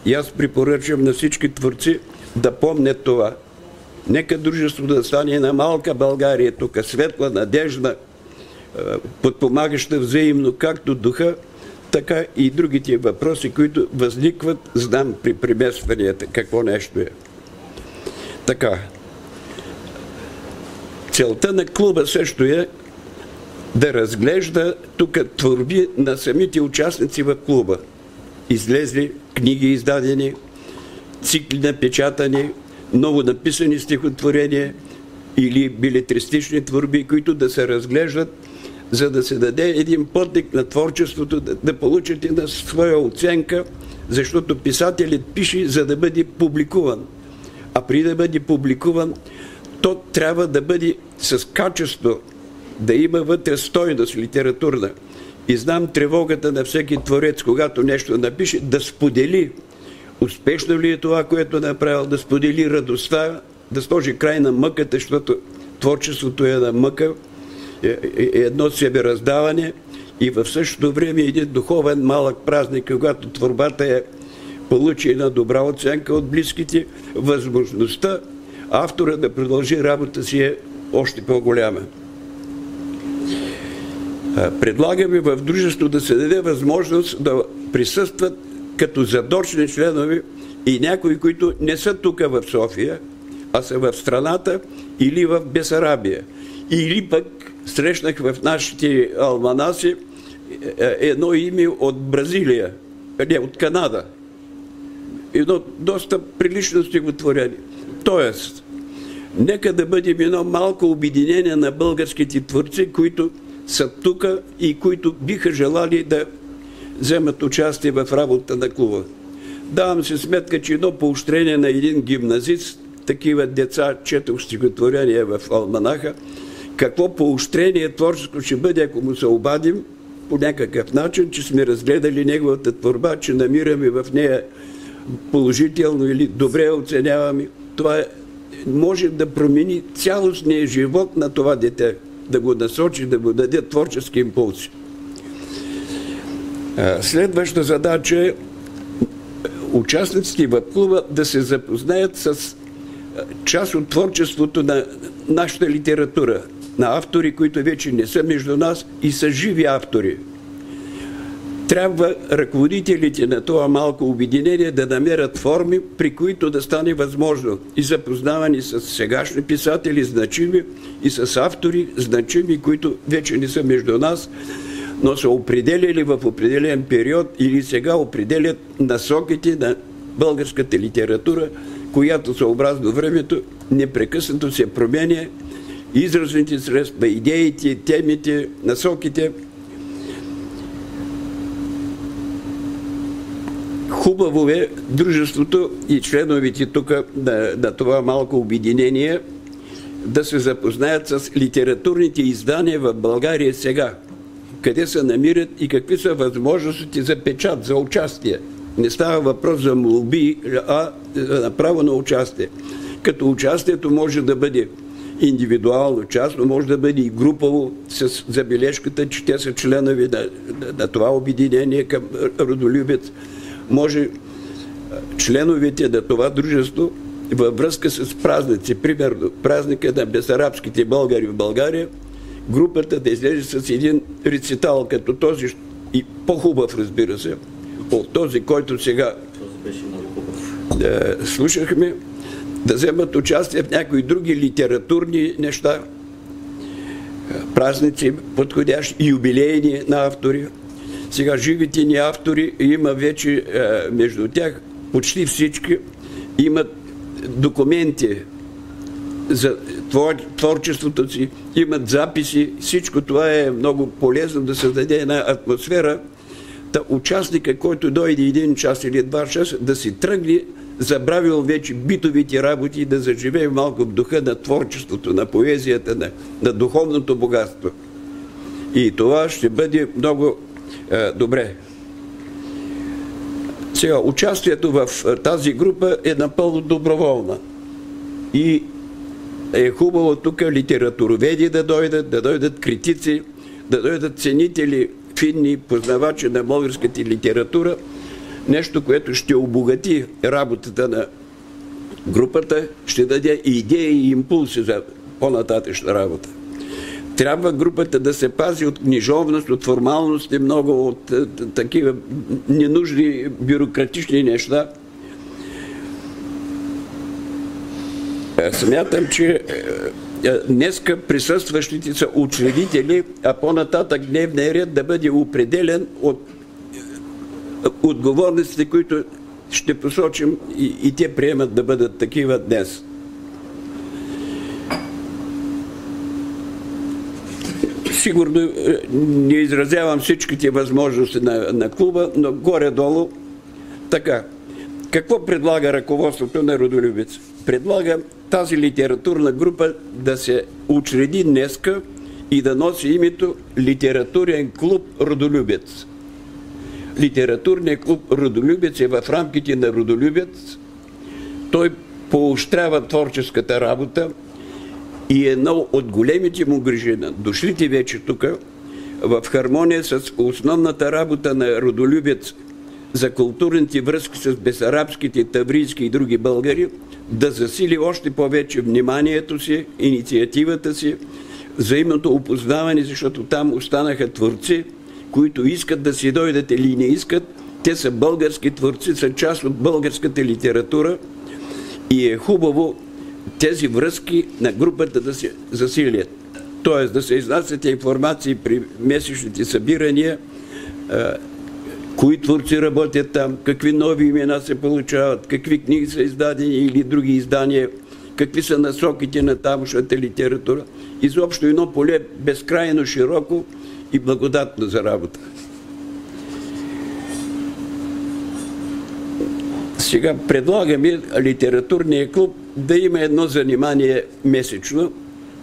И аз препоръчвам на всички творци да помнят това. Нека дружеството да стане на малка България, тук светла, надежда, подпомагаща взаимно както духа, така и другите въпроси, които възникват, знам при преместванията какво нещо е. Така. Целта на клуба също е да разглежда тук творби на самите участници в клуба. Излезли книги издадени, цикли напечатани, много написани стихотворения или билетристични творби, които да се разглеждат, за да се даде един подтик на творчеството, да получат една своя оценка, защото писателят пише, за да бъде публикуван. А преди да бъде публикуван, то трябва да бъде с качество, да има вътре стойност литературна. И знам тревогата на всеки творец, когато нещо напише, да сподели успешно ли е това, което е направил, да сподели радостта, да сложи край на мъката, защото творчеството е на мъка, едно себераздаване и в същото време един духовен малък празник, когато творбата получи една добра оценка от близките, възможността автора да продължи работа си е още по-голяма. Предлагаме в дружеството да се даде възможност да присъстват като задочни членове и някои, които не са тук в София, а са в страната или в Бесарабия. Или пък срещнах в нашите алманаси едно име от Бразилия, не, от Канада. Едно доста прилично стихотворение. Тоест, нека да бъдем едно малко обединение на българските творци, които са тук и които биха желали да вземат участие в работа на клуба. Давам си сметка, че едно поощрение на един гимназист, такива деца, четох стихотворения в алманаха, какво поощрение творческо ще бъде, ако му се обадим по някакъв начин, че сме разгледали неговата творба, че намираме в нея положително или добре оценяваме. Това може да промени цялостния живот на това дете, да го насочи, да му даде творчески импулси. Следваща задача е участниците в клуба да се запознаят с част от творчеството на нашата литература, на автори, които вече не са между нас и са живи автори. Трябва ръководителите на това малко обединение да намерят форми, при които да стане възможно и запознавани с сегашни писатели значими и с автори значими, които вече не са между нас, но са определили в определен период или сега определят насоките на българската литература, която съобразно времето непрекъснато се променя, изразните средства, идеите, темите, насоките. Хубаво е дружеството и членовете тук на това малко обединение да се запознаят с литературните издания в България сега, къде се намират и какви са възможностите за печат, за участие. Не става въпрос за молби, а направо на участие. Като участието може да бъде индивидуално, частно, може да бъде и групово, с забележката, че те са членове на това обединение към Родолюбец. Може членовете на това дружество във връзка с празници, примерно празника на бесарабските българи в България, групата да излезе с един рецитал, като този и по-хубав, разбира се, от този, който сега слушахме, да вземат участие в някои други литературни неща, празници, подходящи, юбилейни на автори. Сега живите ни автори има вече между тях, почти всички имат документи за творчеството си, имат записи. Всичко това е много полезно да създаде една атмосфера. Та участника, който дойде 1 час или 2 часа, да си тръгне, забравил вече битовите работи и да заживее малко в духа на творчеството, на поезията, на духовното богатство. И това ще бъде много добре. Сега, участието в тази група е напълно доброволна. И е хубаво тук литературоведи да дойдат критици, да дойдат ценители, финни познавачи на българската литература, нещо, което ще обогати работата на групата, ще даде идеи и импулси за по-нататъчна работа. Трябва групата да се пази от книжовност, от формалности, много от такива ненужни бюрократични неща. Смятам, че днеска присъстващите са учредители, а по-нататък дневният ред да бъде определен от отговорностите, които ще посочим и те приемат да бъдат такива днес. Сигурно не изразявам всичките възможности на клуба, но горе-долу така. Какво предлага ръководството на Родолюбец? Предлага тази литературна група да се учреди днеска и да носи името Литературен клуб Родолюбец. Литературният клуб Родолюбец е в рамките на Родолюбец. Той поощрява творческата работа и едно от големите му грижи на дошлите вече тук, в хармония с основната работа на Родолюбец за културните връзки с бесарабските, таврийски и други българи, да засили още повече вниманието си, инициативата си, взаимното опознаване, защото там останаха творци, които искат да си дойдат или не искат. Те са български творци, са част от българската литература и е хубаво тези връзки на групата да се засилят. Тоест да се изнасят информации при месечните събирания, кои творци работят там, какви нови имена се получават, какви книги са издадени или други издания, какви са насоките на тамошната литература. Изобщо едно поле безкрайно широко и благодатно за работа. Сега предлагаме литературния клуб да има едно занимание месечно.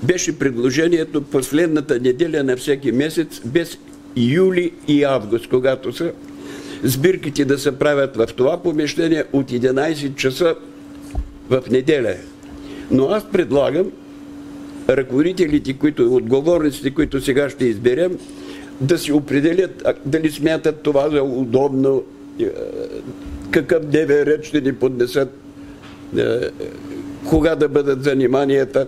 Беше предложението последната неделя на всеки месец, без юли и август, когато са сбирките да се правят в това помещение от 11 часа в неделя. Но аз предлагам ръководителите, отговорниците, които сега ще изберем, да си определят дали смятат това за удобно, какъв дневен ред ще ни поднесат, кога да бъдат заниманията.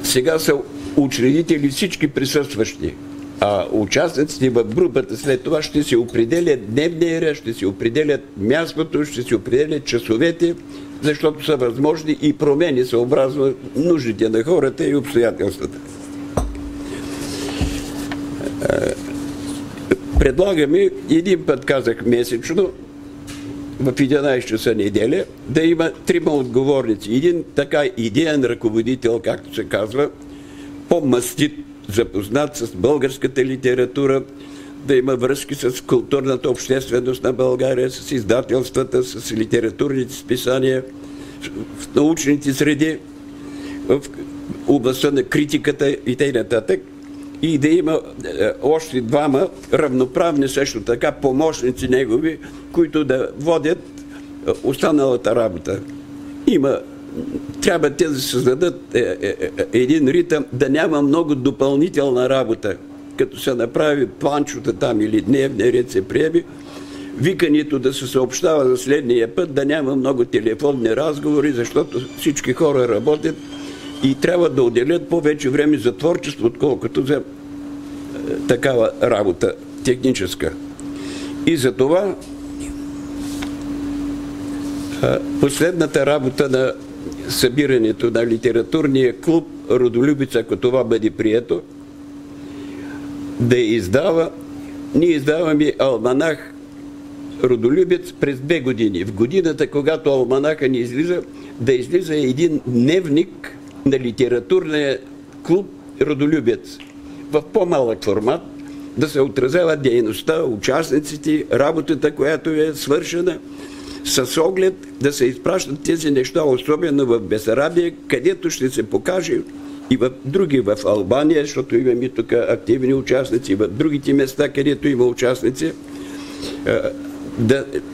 Сега са учредители всички присъстващи, а участниците в групата след това ще се определят дневния ред, ще се определят мястото, ще се определят часовете, защото са възможни и промени съобразно нуждите на хората и обстоятелствата. предлагаме един път, казах, месечно, в 11 часа неделя, да има 3 отговорници. Един така идеен ръководител, както се казва, по-мастит, запознат с българската литература, да има връзки с културната общественост на България, с издателствата, с литературните списания, в научните среди, в областта на критиката и т.н. И да има още 2 равноправни също така помощници негови, които да водят останалата работа. Трябва те да създадат един ритъм, да няма много допълнителна работа. Като се направи планчота там или дневния ред се приеме, викането да се съобщава за следния път, да няма много телефонни разговори, защото всички хора работят и трябва да отделят повече време за творчество, отколкото за такава работа техническа. И за това последната работа на събирането на литературния клуб Родолюбец, ако това бъде прието, да издава, ние издаваме алманах Родолюбец през 2 години. В годината, когато алманаха ни излиза, да излиза един дневник на литературния клуб Родолюбец. В по-малък формат, да се отразява дейността, участниците, работата, която е свършена, с оглед да се изпращат тези неща, особено в Бесарабия, където ще се покаже и в други, в Албания, защото имаме тук активни участници, в другите места, където има участници,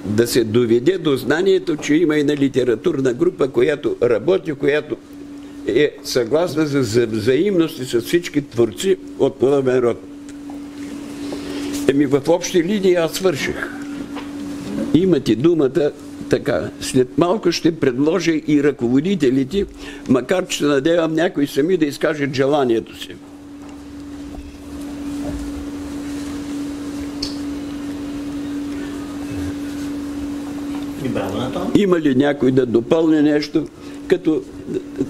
да се доведе до знанието, че има и на литературна група, която работи, която е съгласна за взаимности с всички творци от подобен род. В общи линии аз свърших. Имате думата така. След малко ще предложа и ръководителите, макар че се надявам някои сами да изкажат желанието си. Има ли някой да допълни нещо? Като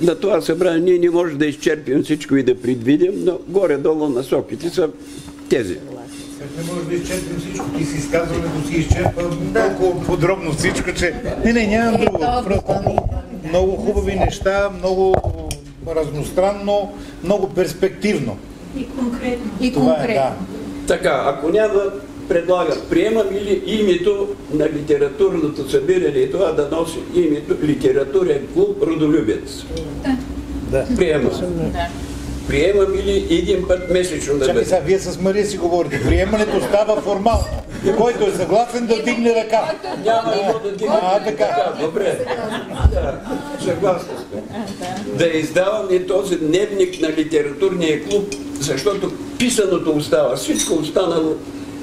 на това събрание ние не можем да изчерпим всичко и да предвидим, но горе-долу насоките са тези. Не може да изчерпим всичко. Ти си изказването си изчерпа толкова подробно всичко, че... Не, нямам друго. Просто много хубави неща, много разностранно, много перспективно. И конкретно. И конкретно. Така, ако няма, предлагам, приемам или името на литературното събиране и това да носи името Литературен клуб Родолюбец. Да. Приемам. Да. Приемам или един път месечно да бъде. Чакай сега, вие с Мария си говорите. Приемането става формално. Който е съгласен да вдигне ръка. Няма да вдигне ръка. Добре. Съгласен сме. Да издаваме този дневник на литературния клуб, защото писаното остава. Всичко останало.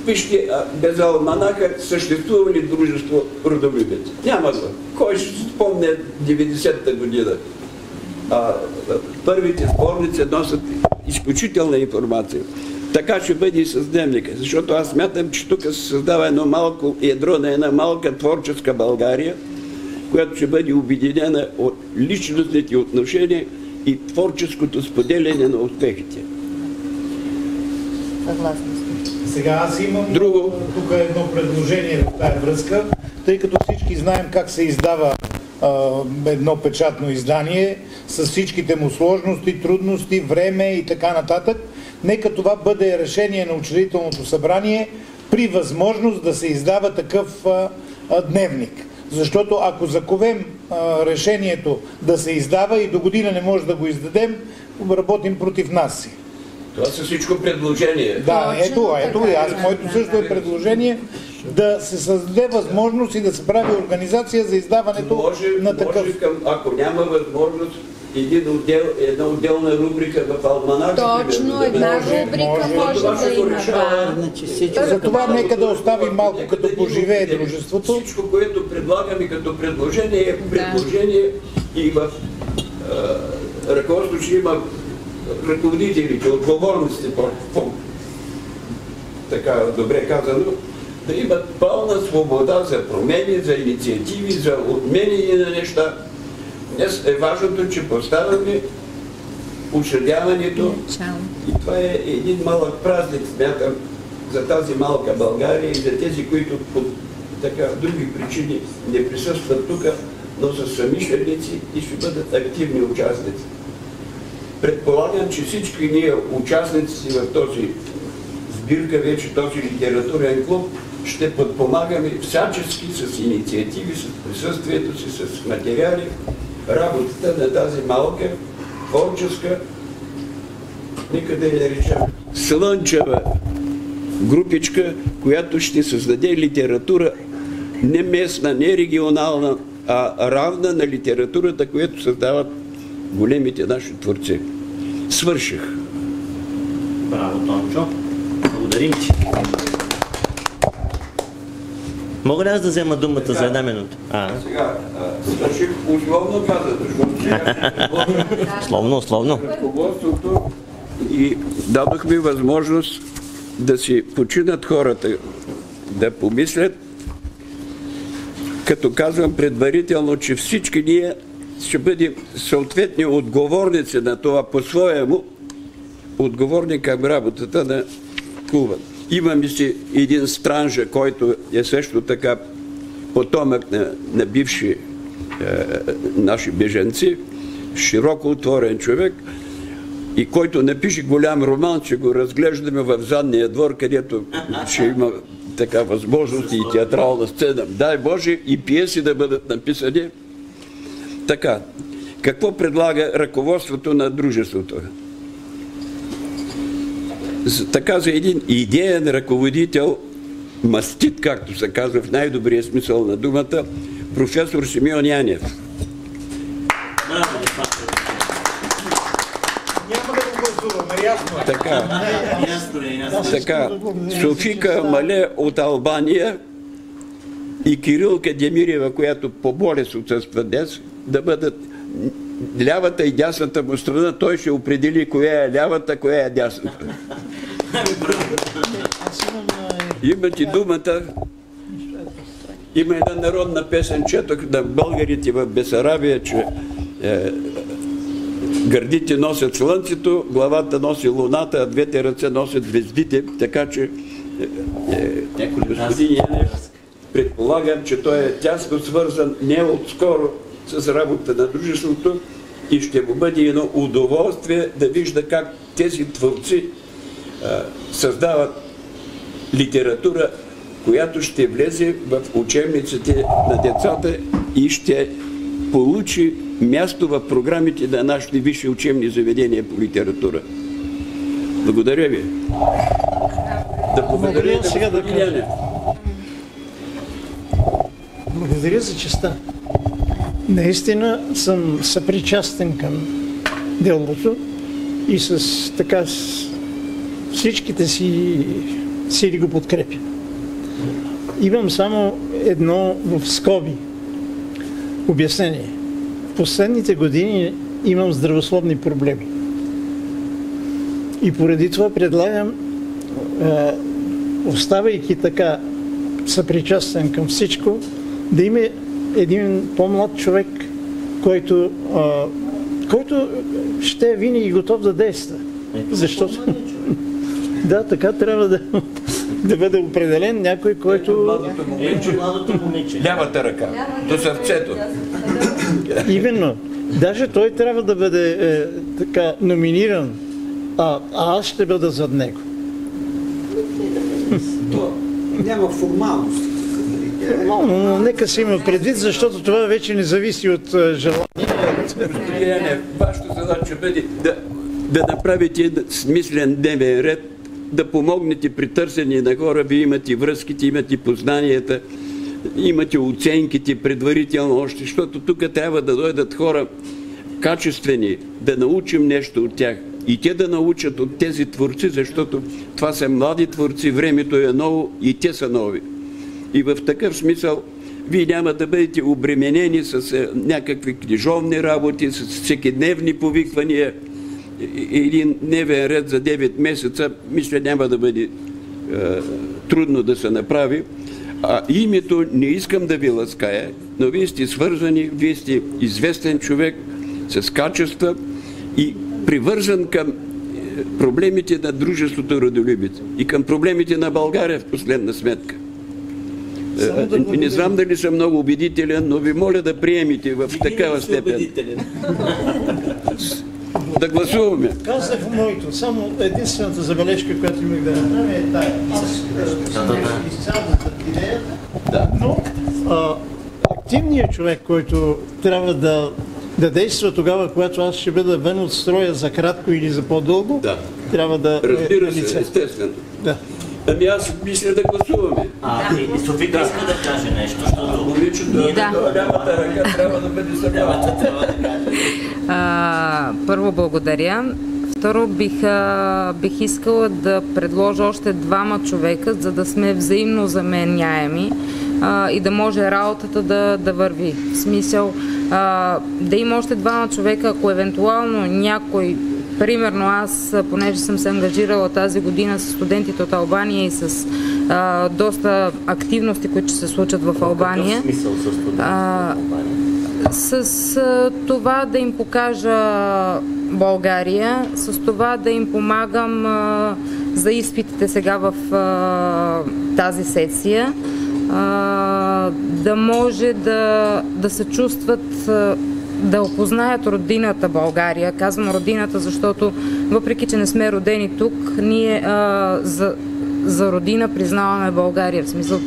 Вижте, без алманаха съществува ли дружество Родолюбец? Няма го. Кой ще спомня 90-та година? Първите сборници носят изключителна информация. Така ще бъде и с дневника. Защото аз смятам, че тук се създава едно малко ядро на една малка творческа България, която ще бъде обединена от личностните отношения и творческото споделяне на успехите. Съгласна. Сега аз имам тук едно предложение в тая връзка, тъй като всички знаем как се издава едно печатно издание с всичките му сложности, трудности, време и така нататък. Нека това бъде решение на учредителното събрание при възможност да се издава такъв дневник. Защото ако заковем решението да се издава и до година не може да го издадем, работим против нас си. Това са всичко предложения. Да, ето, моето също е предложение да се създаде възможност и да се прави организация за издаването на такъв. Ако няма възможност, една отделна рубрика в алманаха. Точно, една рубрика може да има. За това нека да оставим малко като поживее дружеството. Всичко, което предлагаме като предложение е предложение и в ръководството ще има ръководителите, отговорностите, така добре казано, да имат пълна свобода за промени, за инициативи, за отмени на неща. Днес е важното, че поставяме учредяването и това е един малък празник, смятам, за тази малка България и за тези, които по така други причини не присъстват тук, но са самишленици и ще бъдат активни участници. Предполагам, че всички ние участници в този сбирка, вече този литературен клуб, ще подпомагаме всячески с инициативи, с присъствието си, с материали, работата на тази малка, творческа, нека да я наричам слънчева групичка, която ще създаде литература не местна, не регионална, а равна на литературата, която създават големите наши творци. Свърших. Браво, Тончо. Благодарим ти. Мога ли аз да взема думата за една минута? Сега, свърших условно каза, защото Условно. ръководството и дадохме възможност да си починат хората, да помислят, като казвам предварително, че всички ние ще бъдем съответни отговорници на това по-своему, отговорни към работата на клуба. Имаме си един Странжа, който е също така потомък на бивши наши бежанци, широко отворен човек, и който напише голям роман, ще го разглеждаме в задния двор, където ще има така възможност и театрална сцена. Дай Боже и пиеси да бъдат написани. Така, какво предлага ръководството на дружеството? Така за един идеен ръководител, мастит, както се казва в най-добрия смисъл на думата, професор Симеон Янев. Така, Софика Мале от Албания и Кирилка Демирева, която по болест отсъства днес, да бъдат лявата и дясната му страна. Той ще определи коя е лявата, коя е дясната. Имате думата. Има една народна песен, четох на българите в Бесарабия, че гърдите носят слънцето, главата носи луната, а двете ръце носят звездите, така че господин Янев, предполагам, че той е тясно свързан не отскоро с работа на дружеството и ще му бъде едно удоволствие да вижда как тези творци създават литература, която ще влезе в учебниците на децата и ще получи място в програмите на нашите висши учебни заведения по литература. Благодаря ви. Да благодаря сега да кажа. Благодаря за честа. Наистина съм съпричастен към делото и с всичките си сили го подкрепя. Имам само едно в скоби обяснение. В последните години имам здравословни проблеми. И поради това предлагам, оставайки така съпричастен към всичко, да има един по-млад човек, който ще е винаги готов да действа. Защото да, така трябва да бъде определен някой, който... Младото момиче. Лявата ръка, до сърцето. Именно. Даже той трябва да бъде така номиниран, а аз ще бъда зад него. Няма формалност. Но нека се има предвид, защото това вече не зависи от желание. Вашата задача бъде да направите смислен дневен ред, да помогнете при търсене на хора. Вие имате връзките, имате познанията, имате оценките предварително още, защото тук трябва да дойдат хора качествени, да научим нещо от тях. И те да научат от тези творци, защото това са млади творци, времето е ново и те са нови. И в такъв смисъл вие няма да бъдете обременени с някакви книжовни работи, с всекидневни повиквания. Един дневен ред за 9 месеца, мисля, няма да бъде трудно да се направи. А името не искам да ви лаская, но вие сте свързани, вие сте известен човек с качества и привържен към проблемите на дружеството Родолюбец и към проблемите на България в последна сметка. Не знам дали съм много убедителен, но ви моля да приемете в такава степен. Да гласуваме. Казах моето, само единствената забележка, която имах да направя е тая. Аз изцяло за идеята, но активният човек, който трябва да действа тогава, когато аз ще бъда вън от строя за кратко или за по-дълго, трябва да... Разбира се, естествено. Да. Ами аз мисля да гласуваме. И Софика иска да каже нещо, защото... Лявата ръка трябва да бъде събрана. Първо благодаря. Второ бих искала да предложа още 2 човека, за да сме взаимно заменяеми и да може работата да върви. В смисъл да има още 2 човека, ако евентуално някой, примерно аз, понеже съм се ангажирала тази година с студентите от Албания и с доста активности, които се случат в Албания. Какъв смисъл с студентите в Албания? С това да им покажа България, с това да им помагам за изпитите сега в тази сесия, да може да се чувстват, да опознаят родината България. Казвам родината, защото въпреки, че не сме родени тук, ние за родина признаваме България. В смисъл,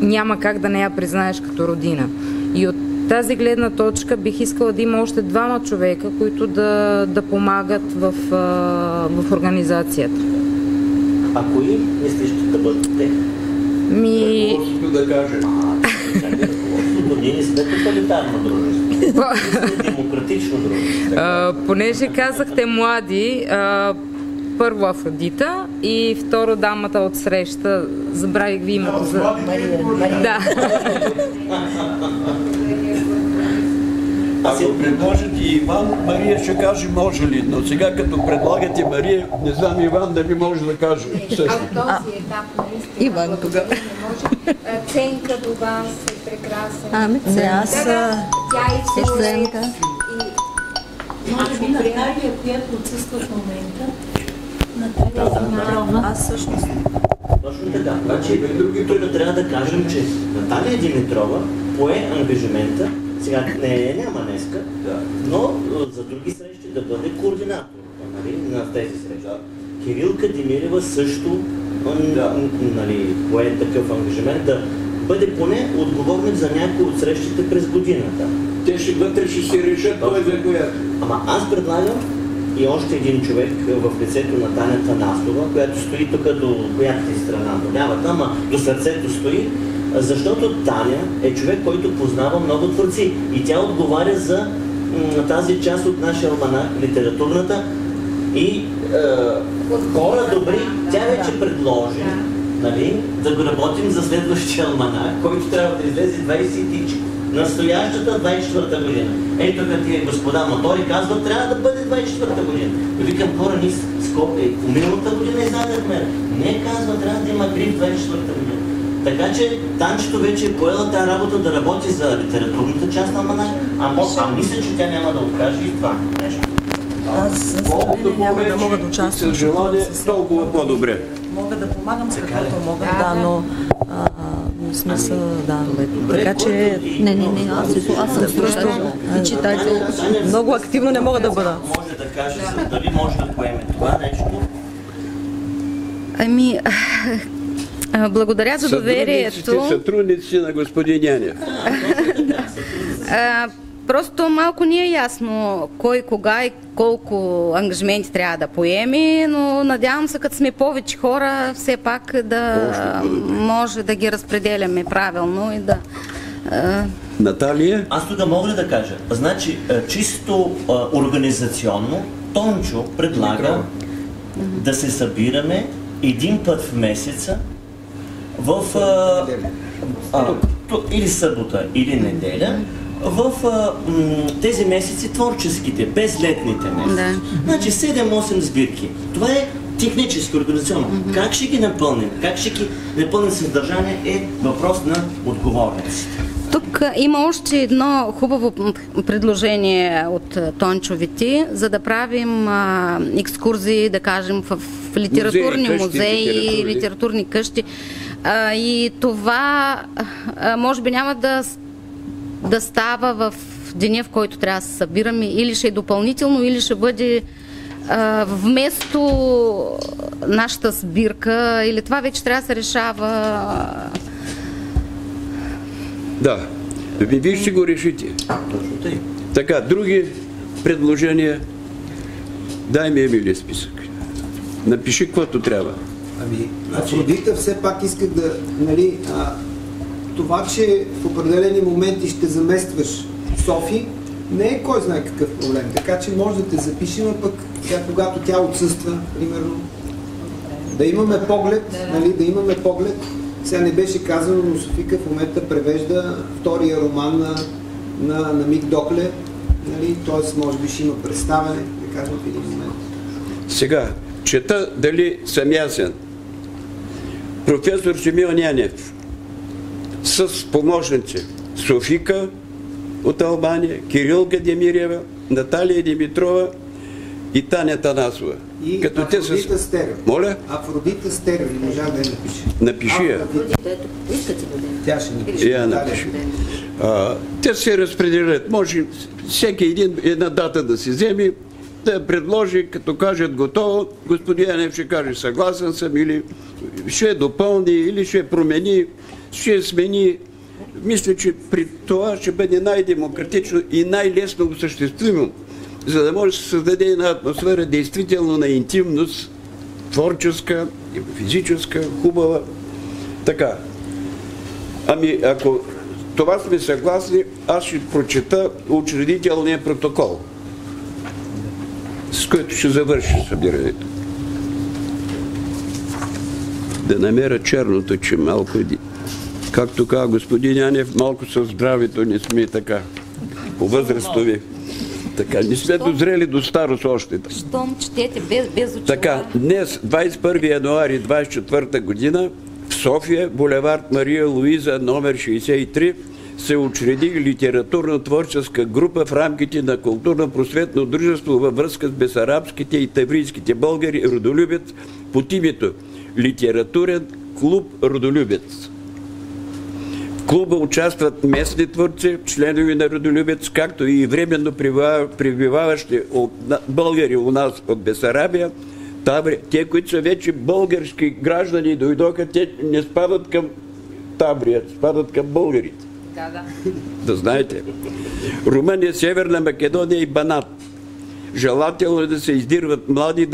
няма как да не я признаеш като родина. И от тази гледна точка бих искала да има още 2 човека, които да помагат в организацията. А кои мислиш, че да бъдат те? Ръководството да каже. Ние не сме тоталитарно дружество. Демократично дружество. Понеже казахте млади, първо Афродита и второ дамата от среща. Забравих ви името за... Мария. Да. Ако предложите Иван, Мария ще каже може ли, но сега като предлагате Мария, не знам Иван дали може да каже също. Този етап наистина. Иван тогава. Ценка до вас е прекрасен. Аз тя и Ценка. Може би Наталия, която отсъства в момента. Наталия. Аз всъщност. Точно така. Значи, тук трябва да кажем, че Наталия Димитрова пое ангажимента, сега няма днеска, но за други срещи да бъде координатор на тези срещи. Кирилка Демирева също пое такъв ангажимент да бъде поне отговорник за някои от срещите през годината. Те вътре ще се решат кой за която. Ама аз предлагам и още един човек в лицето на Таня Танасова, която стои тук до която ти страна, до лявата, ама до сърцето стои, защото Таня е човек, който познава много творци и тя отговаря за тази част от нашия алманах, литературната и хора добри. Тя вече предложи да го работим за следващия алманах, който трябва да излезе 20-тичко. Настоящата 24-та година. Ето като тия господа мотори казват, трябва да бъде 24-та година. И викам, хора, ние по миналата година издадахме. Не казва, трябва да има гриф 24-та година. Така че Танчето вече е поела тази работа да работи за литературната част на алманах, а мисля, че тя няма да откаже и това нещо. Аз няма да мога да участвам. С желание толкова по-добре. Мога да помагам с каквото мога, но смисъл, така че аз съм просто читател. Много активно не мога да бъда. Може да каже, дали може да поеме това нещо? Благодаря за доверието. Сътрудници на господин Янев. Просто малко не е ясно кой, кога и колко ангажименти трябва да поеме, но надявам се, като сме повече хора, все пак да може да ги разпределяме правилно и да... Наталия? Аз тук мога ли да кажа? Значи, чисто организационно, Тончо предлага да се събираме един път в месеца в или събота, или неделя, в тези месеци творческите, безлетните месеци. Значи 7-8 сбирки. Това е технически, организационно. Как ще ги напълним? Как ще ги напълним съдържание е въпрос на отговорност. Тук има още едно хубаво предложение от Тончовите, за да правим екскурзии, да кажем, в литературни музеи, литературни къщи. И това може би няма да става в деня, в който трябва да се събираме, или ще е допълнително, или ще бъде вместо нашата сбирка, или това вече трябва да се решава. Да, вие ще го решите. Така, други предложения? Дай ми, Емилия, списък. Напиши каквото трябва. Ами, Афродита, все пак исках да, нали, това, че в определени моменти ще заместваш Софи, не е кой знае какъв проблем. Така че може да те запишем, пък когато тя отсъства, примерно, да имаме поглед, нали, да имаме поглед. Сега не беше казано, но Софика в момента превежда втория роман на Мик Докле, нали, т.е. може би ще има представяне, да кажем в един момент. Сега, чета дали съм ясен. Професор Симеон Янев с помощници Софика от Албания, Кирилка Демирева, Наталия Димитрова и Таня Танасова. И като Афродита Стерео. Моля? Афродита Стерео, не можа да я напише. Напиши я. Тя ще напише. Я напиши. Те се разпределят. Може всеки една дата да си вземе, да предложи, като кажат готово, господин Янев ще каже съгласен съм, или ще допълни, или ще промени, ще смени. Мисля, че при това ще бъде най-демократично и най-лесно осъществимо, за да може да се създаде една атмосфера действително на интимност, творческа, физическа, хубава. Така. Ами, ако това сме съгласни, аз ще прочета учредителния протокол, с който ще завърши събирането. Да намеря черното, че малко както каза господин Янев, малко със здравето не сме така, по възрастови. Така, не сме дозрели до старост още. Щом четете без очила. Така, днес, 21 януари 24 година, в София, булевард Мария Луиза, номер 63, се учреди литературно-творческа група в рамките на културно-просветно дружество във връзка с бесарабските и таврийските българи Родолюбец под името Литературен клуб Родолюбец. В клуба участват местни творци, членови на Родолюбец, както и временно пребиваващи българи у нас от Бесарабия. Те, които са вече български граждани, дойдоха, те не спадат към Таврия, спадат към българите. Да знаете. Румъния, Северна Македония и Банат. Желателно е да се издирват млади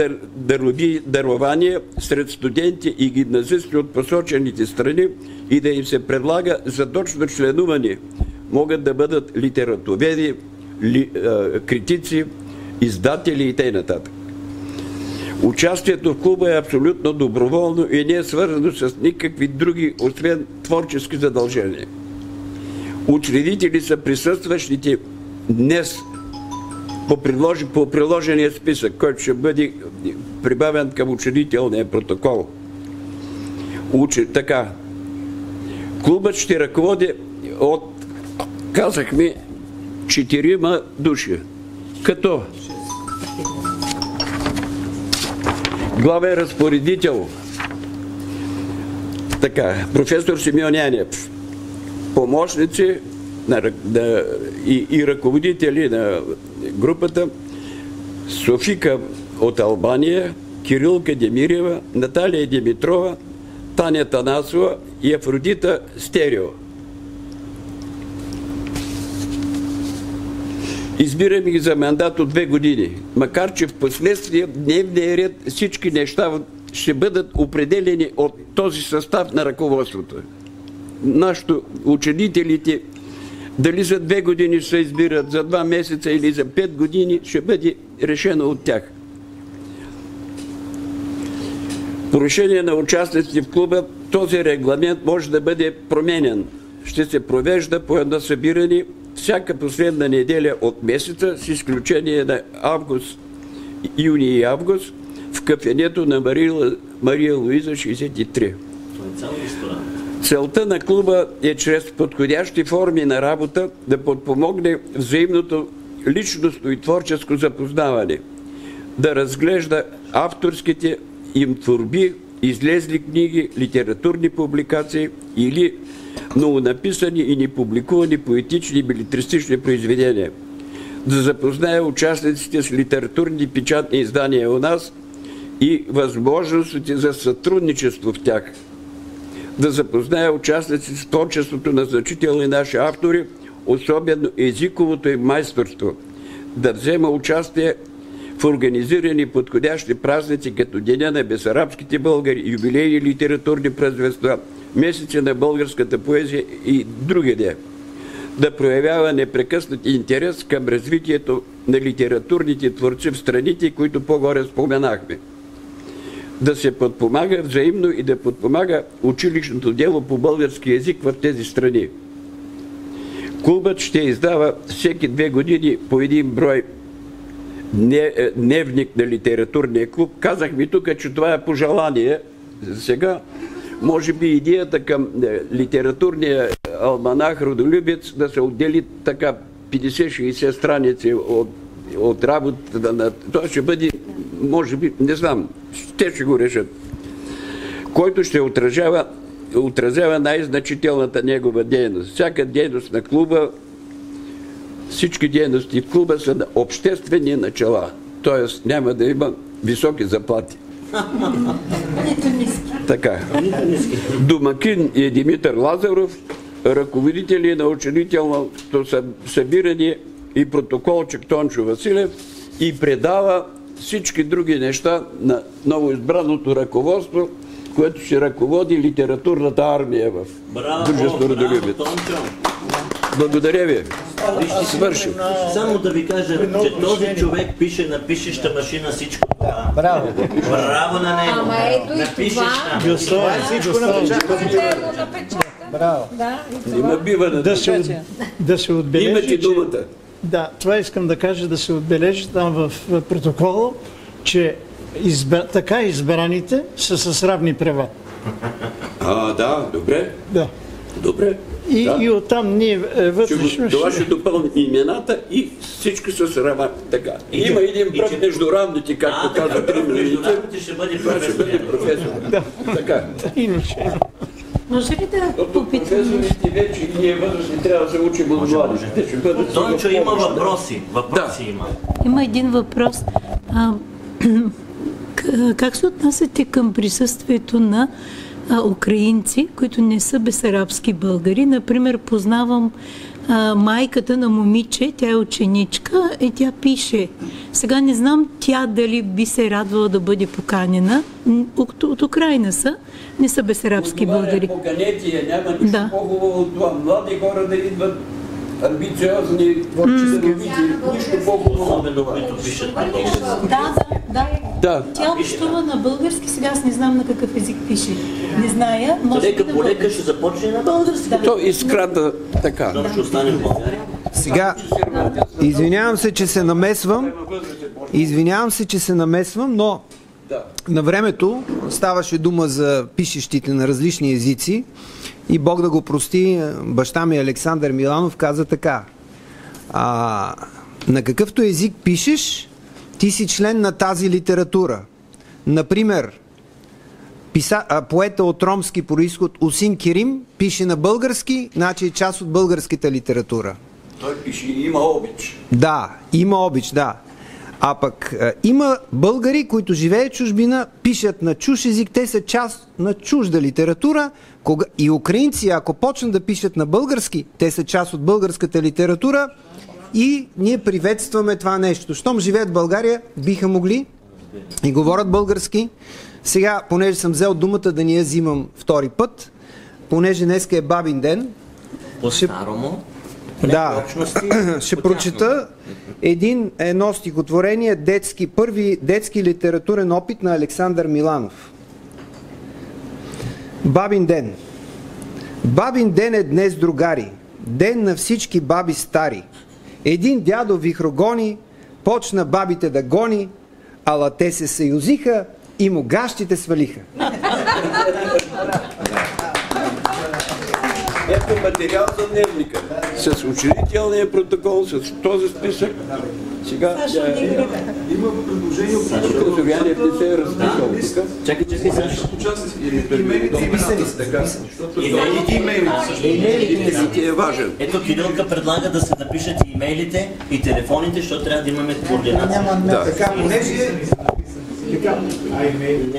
дарования сред студенти и гимназисти от посочените страни и да им се предлага задочно членуване. Могат да бъдат литератоведи, критици, издатели и т.н. Участието в клуба е абсолютно доброволно и не е свързано с никакви други, освен творчески задължения. Учредители са присъстващите днес по приложения списък, който ще бъде прибавен към учредителния протокол. Така. Клубът ще ръководи от, казахме, 4 души. Като главен разпоредител, така, професор Симеон Янев, помощници и ръководители на групата Софика от Албания, Кирилка Демирева, Наталия Димитрова, Таня Танасова и Афродита Стерео. Избираме ги за мандат от 2 години, макар че в последствие дневния ред всички неща ще бъдат определени от този състав на ръководството. Нашето учредителите дали за 2 години ще се избират, за 2 месеца или за 5 години, ще бъде решено от тях. По решение на участниците в клуба, този регламент може да бъде променен. Ще се провежда по едно събиране всяка последна неделя от месеца, с изключение на юни и август, в кафенето на Мария Луиза 63. Целта на клуба е чрез подходящи форми на работа да подпомогне взаимното личностно и творческо запознаване, да разглежда авторските им творби, излезли книги, литературни публикации или новонаписани и непубликувани поетични и белетристични произведения, да запознае участниците с литературни печатни издания у нас и възможностите за сътрудничество в тях, да запознае участниците с творчеството на значителни наши автори, особено езиковото им майсторство, да взема участие в организирани подходящи празници, като Деня на бесарабските българи, юбилейни литературни празненства, месеци на българската поезия и другаде. Да проявява непрекъснат интерес към развитието на литературните творци в страните, които по-горе споменахме. Да се подпомага взаимно и да подпомага училищното дело по български език в тези страни. Клубът ще издава всеки 2 години по един брой дневник на литературния клуб. Казах ми тук, че това е пожелание. Сега, може би идеята към литературния алманах Родолюбец да се отдели така 50-60 страници от работата на... Това ще бъде, може би, не знам, те ще го решат. Който ще отразява най-значителната негова дейност. Всяка дейност на клуба, всички дейности в клуба са на обществени начала. Тоест няма да има високи заплати. Така. Домакин е Димитър Лазаров, ръководители на учредителното събиране и протоколчик Тончо Василев и предава всички други неща на новоизбраното ръководство, което ще ръководи литературната армия в Дружество Родолюбец. Благодаря ви. Свършим. Само да ви кажа, че този човек пише на пишеща машина всичко това. Браво! Браво на него! Ама ето и това. Всичко Браво. Има бива да се отбележи. Имате думата. Да, това искам да кажа, да се отбележи там в протокола, че така избраните са с равни права. Да, добре. Да. Добре. И оттам ние вътрешно... Това ще допълни имената и всички с рава. Така. Има един пръв между равните, както казват римляните. Ще бъде професор. Така. Може ли да попитам? Професорите вече и ние възрастни трябва да се учим от младите. Тончо има въпроси. Има. Има един въпрос. Как се отнасяте към присъствието на украинци, които не са бесарабски българи? Например, познавам майката на момиче, тя е ученичка и тя пише. Сега не знам тя дали би се радвала да бъде поканена. От Украйна са, не са бесарабски българи. Поканете, няма нищо по-хубаво от това. Млади хора да идват амбициозни творчески нищо по-хубаво. Особено, които пишат на български. Да. Тя общува на български, сега аз не знам на какъв език пише. Не зная. Лека по лека ще започне на български. То изкрада така. Ще остане в България. Сега, извинявам се, че се намесвам, но на времето ставаше дума за пишещите на различни езици и Бог да го прости, баща ми Александър Миланов каза така: на какъвто език пишеш, ти си член на тази литература. Например, поета от ромски произход Усин Керим пише на български, значи е част от българската литература. Той пише и има обич. Да, има обич, да. А пък има българи, които живеят в чужбина, пишат на чуж език, те са част на чужда литература. И украинци, ако почнат да пишат на български, те са част от българската литература и ние приветстваме това нещо. Щом живеят в България, биха могли и говорят български. Сега, понеже съм взел думата да ни я взимам втори път, понеже днеска е бабин ден, ще прочета едно стихотворение, първи детски литературен опит на Александър Миланов. Бабин ден. Бабин ден е днес, другари, ден на всички баби стари. Един дядо вихрогони, почна бабите да гони, ала те се съюзиха и му гащите свалиха. като материал за дневника. С учредителния протокол, с този списък. Сега има предложение от Зорянев не се е разписал тук. Чакай, Имейлите е важен. Ето Кирилка предлага да се напишат и имейлите, и телефоните, защото трябва да имаме координация. Така, понеже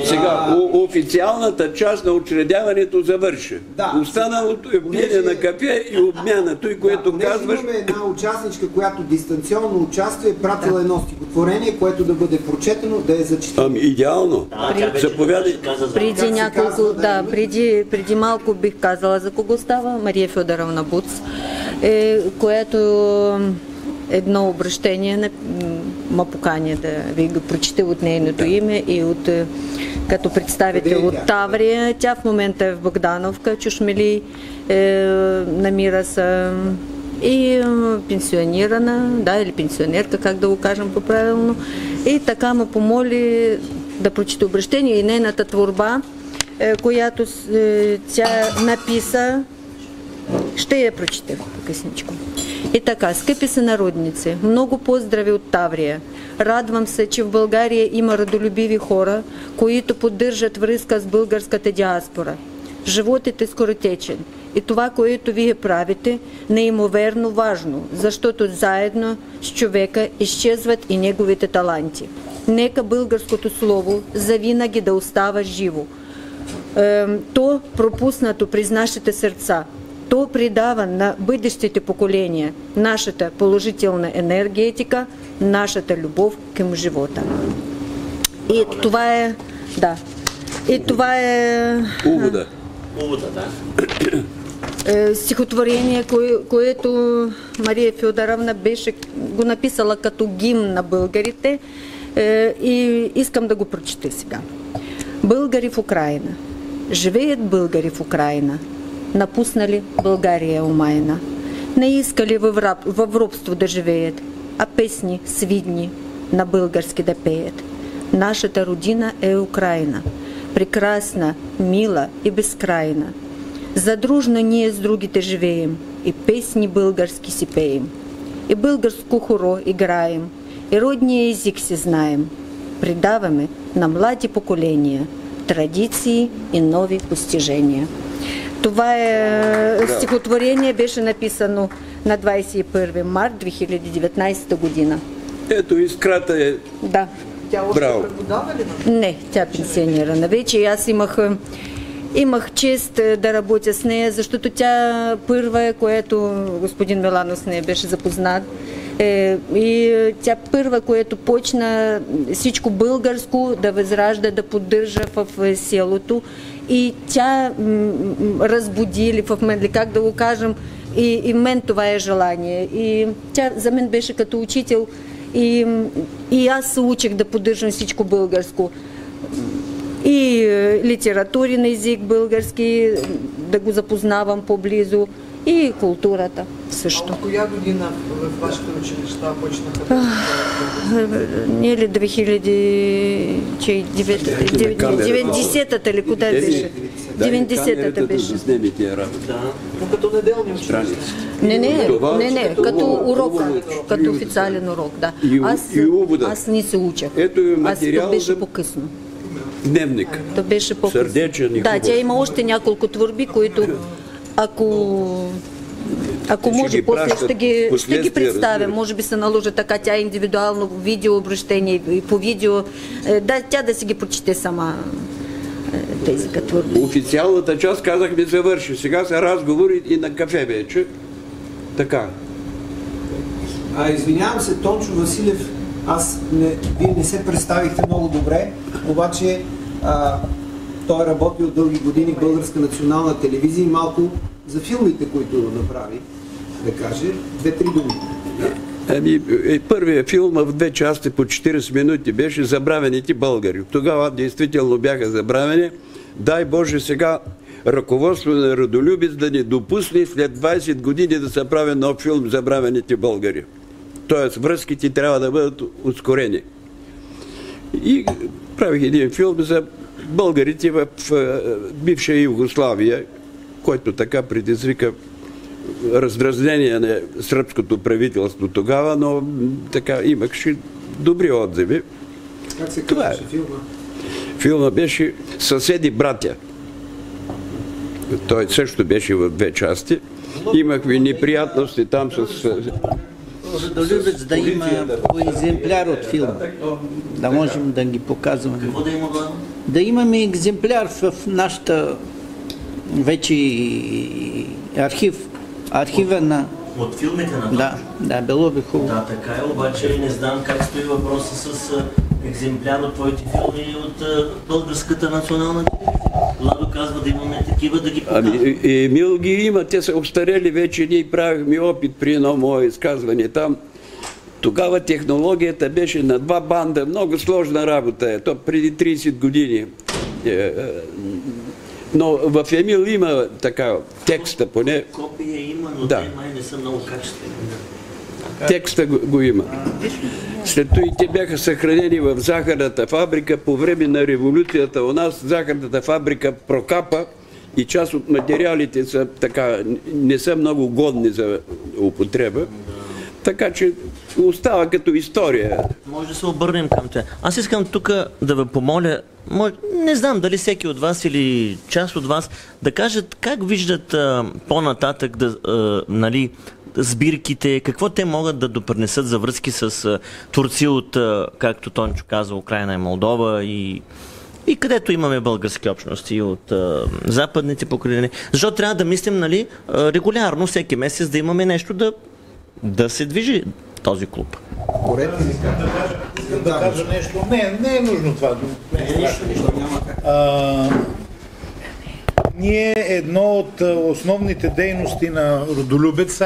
сега, официалната част на учредяването завърши. Останалото е пиене на кафе и обмяната, и което казваш... Имаме една участничка, която дистанционно участва и пратила едно стихотворение, което да бъде прочетено, да е зачитано. Ами, идеално. Заповядай. Преди няколко, преди малко бих казала за кого става. Мария Федоровна Буц, което едно обращение ма поканя да ви го прочете от нейното име и от, като представител от Таврия. Тя в момента е в Богдановка, Чушмели, намира се и пенсионирана, или пенсионерка, как да го кажем по-правилно. И така ме помоли да прочете обращение и нейната творба, която тя написа. Ще я прочете по-късничко. И така, скъпи сънародници, много поздрави от Таврия. Радвам се, че в България има родолюбиви хора, които поддържат връзка с българската диаспора. Животът е скоротечен и това, което вие правите, неимоверно важно, защото заедно с човека изчезват и неговите таланти. Нека българското слово завинаги да остава живо. То пропуснато през нашите сърца. То придава на бъдещите поколения нашата положителна енергетика, нашата любов към живота. И това е... Да. И това е... Увода. Стихотворение, което Мария Федоровна беше го написала като гимн на българите и искам да го прочета сега. Българи в Украина. Живеят българи в Украина. Напуснали България омайна. Не искали в робство да живеят, а песни свидни на български да пеят. Нашата родина е Украина. Прекрасна, мила и безкрайна. Задружно ние с другите живеем и песни български си пеем. И българско хоро играем, и родния език си знаем. Предаваме на млади поколения традиции и нови постижения. Това стихотворение беше написано на 21 март 2019 година. Ето, Искрата е... Да. Тя още преподава ли? Не, тя е пенсионирана вече и аз имах чест да работя с нея, защото тя първа, което господин Миланов с нея беше запознат, и тя първа, което почна всичко българско да възражда, да поддържа в селото. И тя разбуди, или в мен, как да го кажем, и мен това е желание. И тя за мен беше като учител и аз се учих да поддържам всичко българско. И литературен език български, да го запознавам по-близо, и културата също. От коя година в вашите училища почнаха? Не ли 90-та ли, куда беше? 90-та беше. Но като неделни училища. Не, като урок, като официален урок, да. Аз не се учах. Аз то беше по-късно. Дневник. То беше по-късно. Сърдечен и хубав. Да, тя има още няколко творби, които ако може, после ще ги представя. Може би се наложи така, тя индивидуално видео обращение и по видео. Тя да си ги прочете сама тези творби. Официалната част, казахме, завърши. Сега са разговори и на кафе вече. Така. Извинявам се, Тончо Василев, вие не се представихте много добре, обаче той работи от дълги години в Българска национална телевизия и малко за филмите, които направи, да каже, 2-3 думи. Първият филм в 2 части по 40 минути беше "Забравените българи". Тогава действително бяха забравени. Дай Боже сега ръководство на Родолюбец да не допусне след 20 години да се прави нов филм "Забравените българи". Тоест връзките трябва да бъдат ускорени. И правих един филм за българите в бивша Югославия, който така предизвика раздразнение на сръбското правителство тогава, но така имаше добри отзиви. Как се казваше филма? Филма беше "Съседи братя". Той също беше в 2 части. Имахме неприятности там с... Родолюбец да има по екземпляр от филма. Да можем да ги показваме. Какво да има? Да имаме екземпляр в нашата вече архива на... От филмите на Да, било би хубаво. Да, така е, обаче не знам как стои въпроса с екземпляр от твоите филми от Българската национална телевизия. Ладо казва да имаме такива, да ги показваме. Емил ги има, те са остарели вече, ние правихме опит при едно мое изказване там. Тогава технологията беше на 2 банда, много сложна работа е, то преди 30 години. Но в Емил има така текста поне. Копия има, но те май не са много качествени. Текста го има. След това и те бяха съхранени в захарната фабрика по време на революцията. У нас захарната фабрика прокапа и част от материалите са така, не са много годни за употреба. Така че остава като история. Може да се обърнем към те. Аз искам тук да ви помоля, не знам дали всеки от вас или част от вас, да кажат как виждат по-нататък нали, сбирките, какво те могат да допринесат за връзки с турци от, както Тончо каза, Украйна и Молдова и където имаме български общности от западните покрайнини. Защото трябва да мислим, нали, регулярно, всеки месец да имаме нещо да се движи този клуб. Да кажа нещо. Не е нужно това. Ние едно от основните дейности на Родолюбец,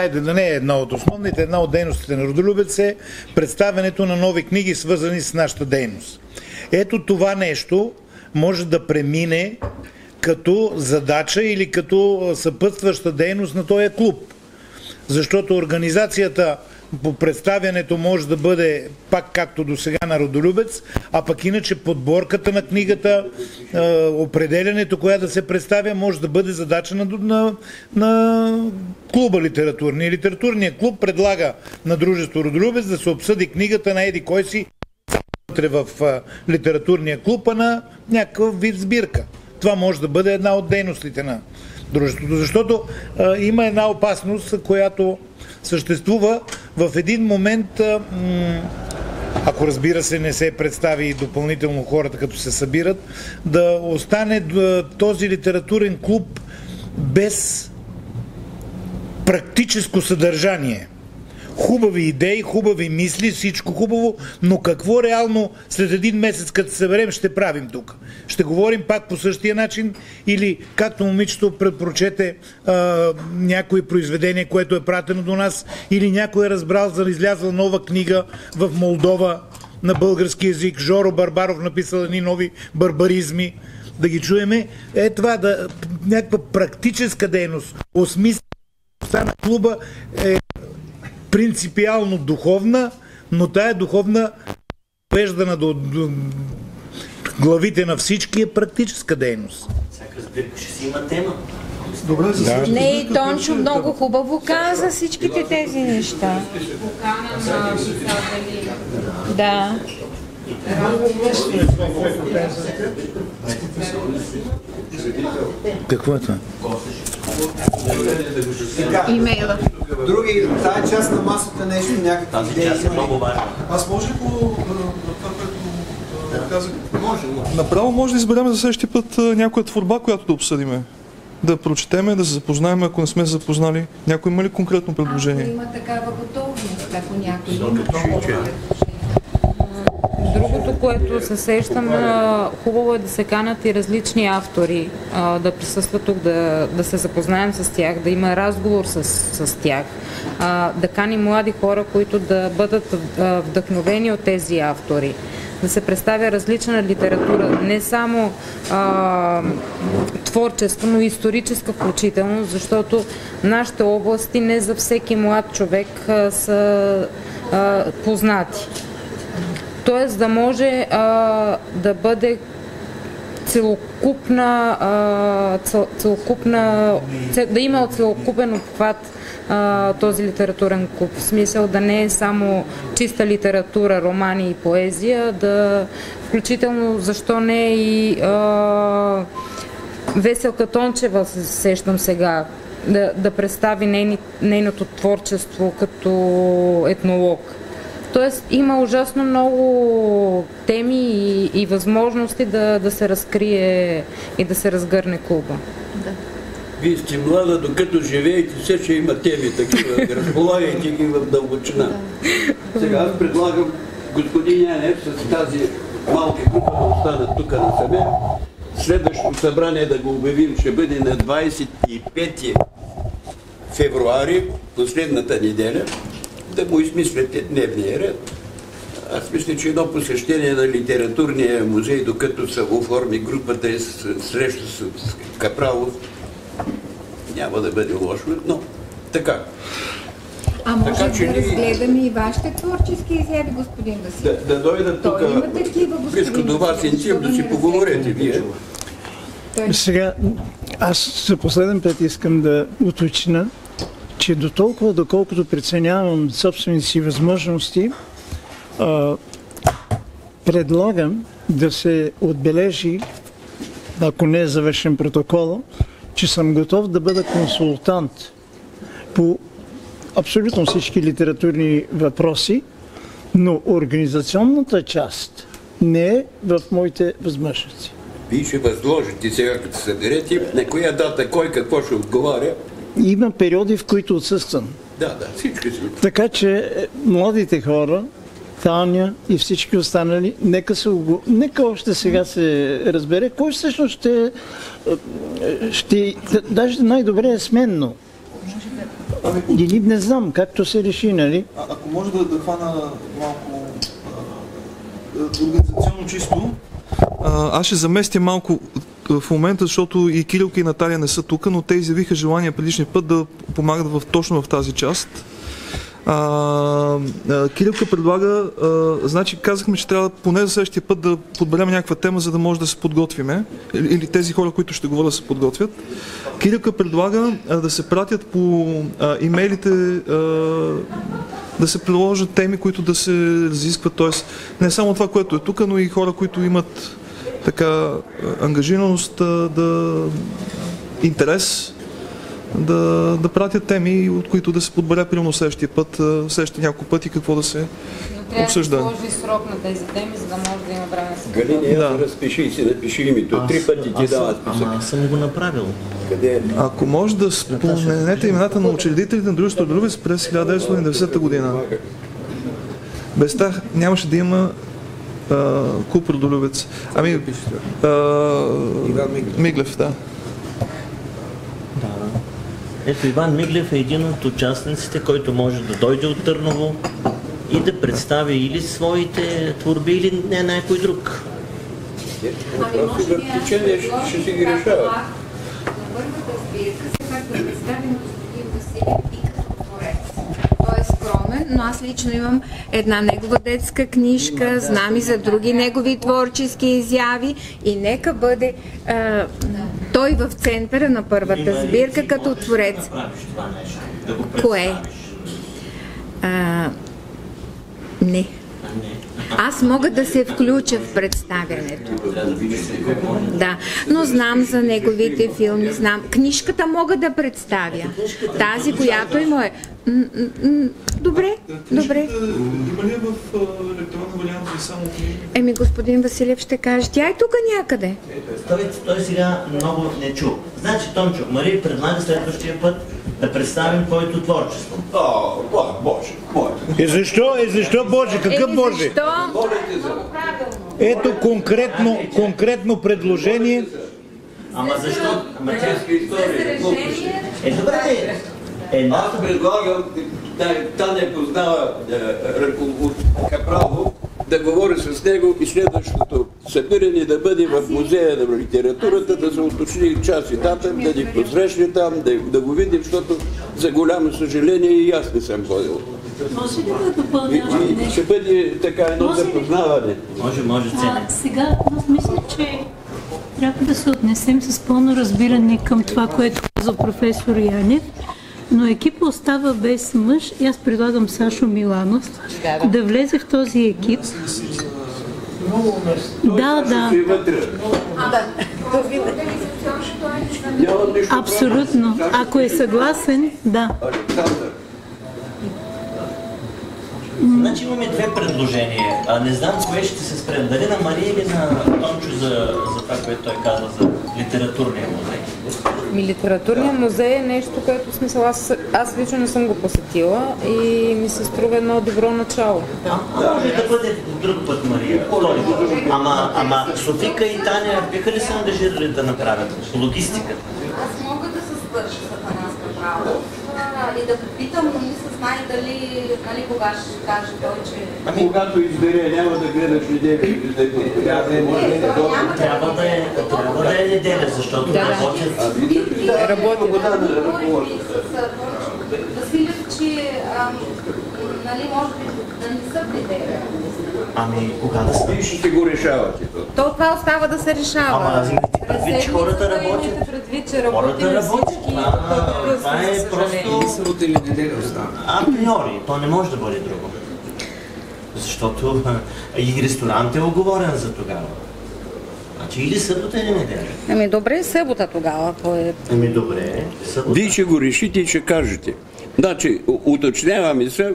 една от дейностите на Родолюбец е представянето на нови книги, свързани с нашата дейност. Ето това нещо може да премине като задача или като съпътстваща дейност на този клуб. Защото организацията по представянето може да бъде пак както до сега на Родолюбец, а пък иначе подборката на книгата, определянето, коя да се представя, може да бъде задача на клуба литературния. Литературният клуб предлага на дружество Родолюбец да се обсъди книгата на еди кой си в литературния клуб, а на някакъв вид сбирка. Това може да бъде една от дейностите на дружеството, защото има една опасност, която съществува в един момент, ако разбира се не се представи допълнително хората като се събират, да остане този литературен клуб без практическо съдържание. Хубави идеи, хубави мисли, всичко хубаво, но какво реално след един месец, като се съберем, ще правим тук? Ще говорим пак по същия начин или както момичето прочете някое произведение, което е пратено до нас, или някой е разбрал за излязла нова книга в Молдова на български език, Жоро Барбаров написал едни нови барбаризми, да ги чуеме. Това някаква практическа дейност, осмислеността на клуба е принципиално духовна, но тая духовна довеждана до главите на всички е практическа дейност. Всяка сбирка ще си има тема. Добре, Не, и Тончо много хубаво каза всичките тези неща. Покана на писатели. Да. Какво е това? Имейла. Други, тая част на масата нещо, някакви идеи. Тази част е много важна. Аз може по това, което казах. Направо може да изберем за следващия път някоя творба, която да обсъдиме. Да прочетеме, да се запознаем, ако не сме се запознали. Някой има ли конкретно предложение? Ако има такава готовност, ако някой има. Другото, което се сещам, хубаво е да се канат и различни автори, да присъстват тук, да се запознаем с тях, да има разговор с тях, да каним млади хора, които да бъдат вдъхновени от тези автори, да се представя различна литература, не само творчество, но и историческа включително, защото нашите области не за всеки млад човек са познати. Тоест да може да бъде да има целокупен обхват този литературен клуб. В смисъл да не е само чиста литература, романи и поезия, да включително, защо не и Веселка Тончева, сещам сега, да представи нейното творчество като етнолог. Тоест има ужасно много теми и възможности да се разкрие и да се разгърне клуба. Да. Вие сте млада, докато живеете, все ще има теми такива, разполагайте ги в дълбочина. Сега аз предлагам господин Янев с тази малка група да останат тук на себе. Следващото събрание да го обявим ще бъде на 25 февруари, последната неделя, да му измисляте дневния ред. Аз мисля, че едно посещение на литературния музей, докато се оформи групата и среща с Капралов, няма да бъде лошо, но така. А може да разгледаме и вашите творчески изяви, господин Василев? Да дойдат тук, близко до вас интим, да си поговорите вие. Сега, аз за последен път искам да уточня, че до толкова, доколкото преценявам собствените си възможности, предлагам да се отбележи, ако не е завършен протокола, че съм готов да бъда консултант по абсолютно всички литературни въпроси, но организационната част не е в моите възможности. Вие ще възложите сега, като се съберете, на коя дата, кой какво ще отговаря. Има периоди, в които отсъствам. Да, всички са. Така че младите хора, Таня и всички останали, нека още сега се разбере, кой всъщност ще даже най-добре е сменно. Или не знам, както се реши, нали? Ако може да хвана малко организационно чисто, аз ще заместя малко в момента, защото и Кирилка и Наталия не са тук, но те изявиха желание предишния път да помагат точно в тази част. Кирилка предлага, значи казахме, че трябва поне за следващия път да подберем някаква тема, за да може да се подготвиме, или тези хора, които ще говорят, да се подготвят. Кирилка предлага да се пратят по имейлите, да се предложат теми, които да се разискват, т.е. не само това, което е тук, но и хора, които имат така ангажираност, интерес, да пратят теми, от които да се подбере примерно следващия път, следващите няколко пъти какво да се обсъжда. Трябва да сложи срок на тези теми, за да може да има време да се Галини, да разпиши и си напиши името. 3 пъти ти дава списък. Аз съм го направил. Къде? Ако може да споменете имената на учредителите на дружеството Родолюбец през 1990 година. Без тях нямаше да има клуб Родолюбец. Миглев, да. Ето, Иван Миглев е един от участниците, който може да дойде от Търново и да представи или своите творби, или не някой друг. Ще си ги решава. Първата сбирка се пак да представи на господин Василев и като творец. Той е скромен, но аз лично имам една негова детска книжка, знам и за други негови творчески изяви и нека бъде той в центъра на първата сбирка като творец. Кое? Не. Аз мога да се включа в представянето. Да, но знам за неговите филми, знам. Книжката мога да представя. Тази, която има е... Добре, добре. Има ли в електронен вариант или само книги? Господин Василев ще каже, тя е тук някъде. Той сега много не чу. Значи, Тончо, Мария предлага следващия път да представим твоето творчество. Боже, Защо Боже? Какъв Боже? Ето конкретно предложение. Ама защо? Добре. Аз предлагам, Таня познава Капралов, да говори с него и следващото събиране да бъде в музея на литературата, да се уточни час и дата, да ни посрещне там, да го видим, защото за голямо съжаление и аз не съм ходил. Може ли да допълнявам нещо? Ще бъде така едно запознаване. Може ценно. Сега, аз мисля, че трябва да се отнесем с пълно разбиране към това, което каза професор Янев, но екипа остава без мъж и аз предлагам Сашо Миланов да влезе в този екип. Да. Абсолютно. Ако е съгласен, да. Значи имаме две предложения. Не знам кое ще се спрем. Дали на Мария или на Тончо за това, което той казва за литературния музей? Литературният музей е нещо, което в смисъл аз лично не съм го посетила и ми се струва едно добро начало. Може да бъде друг път, Мария. Втори път. Ама Софика и Таня биха ли се ангажирали да направят логистиката? Аз мога да се свърша с Атанаска право и да попитам, но не се знае дали кога ще каже той, че... Когато избере, няма да гледаш неделя. Трябва да е неделя, защото работят. Василев, че може би да не са неделя. Кога да се... Ще го решавате. То това остава да се решава. Предвид, че хората работят. Предвид, че работим всички. Това е просто... Събота или неделя остава. Априори, то не може да бъде друго. Защото и ресторант е оговорен за тогава. Значи или събота, или неделя. Добре, събота тогава. Добре, събота. Вие ще го решите и ще кажете. Значи, уточняваме се,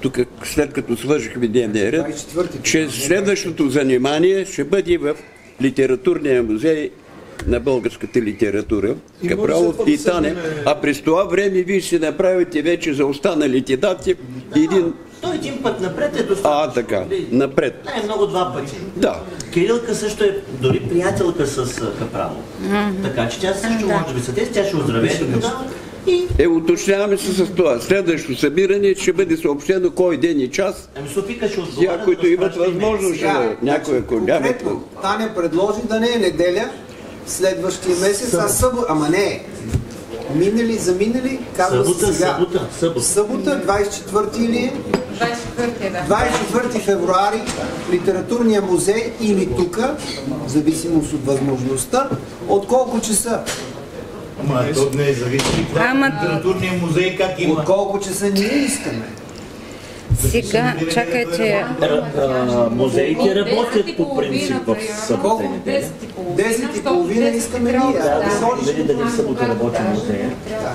тук след като свършихме дневния ред, че следващото занимание ще бъде в литературния музей на българската литература, Капралов и Тане, а през това време вие ще направите вече за останалите дати един път напред е достатъчно. Така, напред. Много два пъти. Да. Кирилка също е дори приятелка с Капралов. Така че тя също може би съдейства, тя ще оздравее тогава. Уточняваме се с това. Следващото събиране ще бъде съобщено кой ден и час. Софика ще отговаря. Тя, които имат възможност, някой, ако нямат. Таня предложи да не е неделя, следващия месец, а събота. Ама не е. Заминали, казва се сега. Събота, 24 или е? 24 февруари, литературния музей или тук, в зависимост от възможността, от колко часа? То не е зависи. Литературния музей как има? От колко часа ние искаме? Сега, чакайте. Музеите работят по принцип в събота и неделя. 10:30 искаме ние. Дали събота работи музея?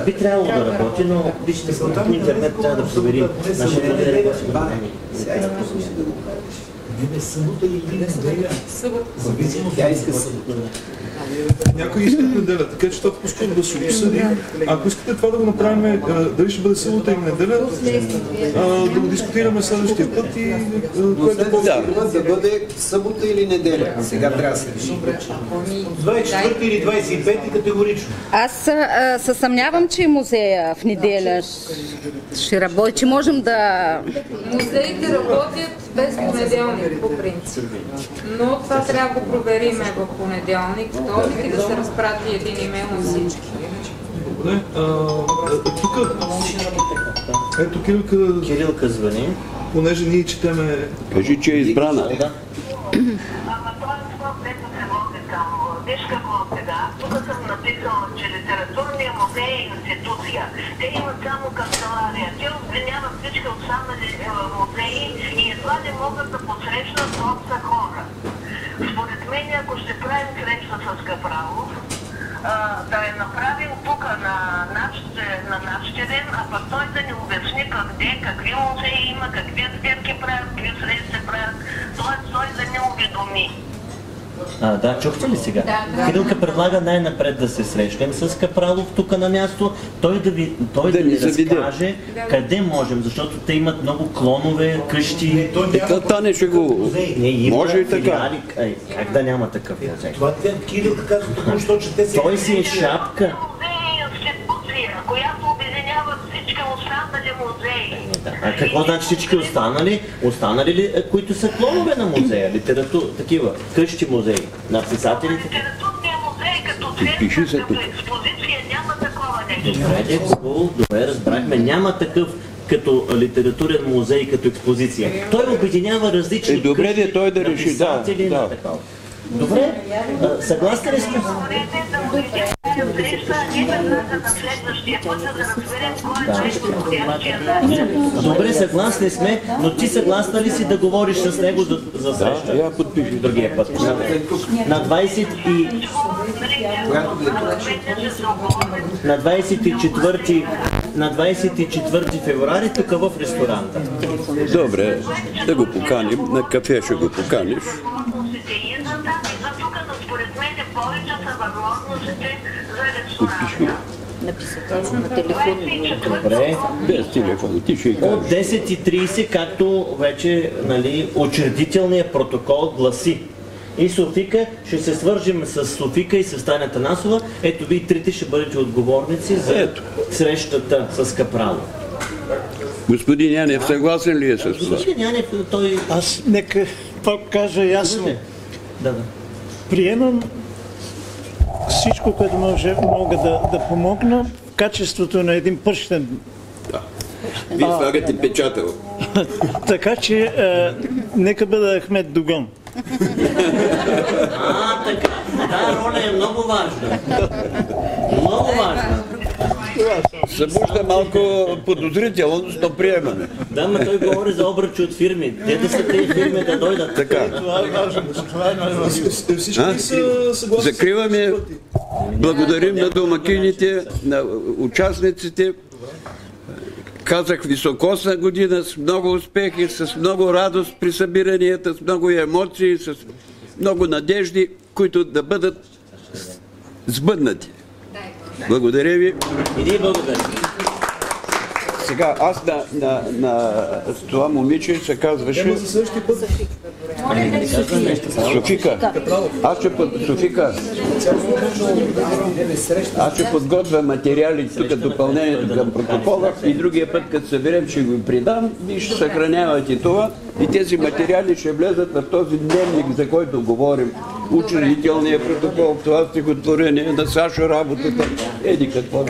Би трябвало да работи, но вижте, по интернет трябва да проверим. Нашия музей работи. Събота или неделя? Тя иска събота. Някой иска неделя, така че това по-скоро да се обсъди. Ако искате това да го направим, дали ще бъде събота или неделя, да го дискутираме следващия път и да бъде събота или неделя. Сега трябва да се реши. 24 или 25 категорично. Аз се съмнявам, че музея в неделя ще работи, че можем да... Музеите работят без понеделник по принцип. Но това трябва да го провериме в понеделник, вторник и да се разпрати един имейл на всички. Добре, тук... Ето Кирилка звъни. Понеже ние четеме... Кажи, че е избрана. Виж какво сега, тук съм написала, че литературния музей е институция. Те имат само канцелария. Те обвиняват всички останали музеи и едва не могат да посрещнат доста хора. Според мен, ако ще правим среща с Капралов, да е направил тук на нашия ден, а пък той да ни обясни къде, какви музеи има, какви сбирки правят, какви срещи правят, той да ни уведоми. Да, чухте ли сега? Кирилка предлага най-напред да се срещнем с Капралов тук на място, той да ни разкаже къде можем, защото те имат много клонове, къщи. Тане ще го... Може и така. Как да няма такъв музей? Това Кирилка казва току-що, че те си... Той си е шапка. Която обединява всички останали музеи. А какво значи всички останали? Останали ли, които са клонове на музея? Такива, къщи музеи на писателите? Литературния музей като експозиция няма такова нещо. Добре, разбрахме. Няма такъв като литературен музей, като експозиция. Той обединява различни къщи на писатели на такова. Добре, съгласни ли сме? Добре, съгласни сме, но ти съгласна ли си да говориш с него за среща? Да, я подпиша. Другия път. На 24 февруари тук в ресторанта. Добре, да го поканим, на кафе ще го поканиш. Добре. Без телефон, ти ще кажеш. От 10:30, както вече учредителният протокол гласи. И Софика, ще се свържим с Софика и с Таня Танасова. Ето ви трите ще бъдете отговорници за срещата с Капрало. Господин Янев, съгласен ли е с това? Господин Янев, той... Аз нека пак кажа ясно. Да. Приемам всичко, което мога да помогна в качеството на един пъщен. Да. Вие слагате печатъл. Така че нека бъда Ахмед Догон. Така. Да, роля е много важна. Много важна. Събужда малко подозрителност, но приемаме. Да, но той говори за обръчи от фирми. Те да са тези фирми да дойдат. Така. Закриваме. Благодарим на домакините, на участниците. Казах високосна година, с много успехи, с много радост при събиранията, с много емоции, с много надежди, които да бъдат сбъднати. Благодаря ви. И ние благодарим. Сега, аз на това момиче се казваше... Софика. Софика. Аз ще подготвя материали тук, допълнението към протокола и другия път, като съберем, ще го придам и ще съхранявате това. И тези материали ще влезат в този дневник, за който говорим. Учредителният протокол, това стихотворение на Сашо работата. Еди какво.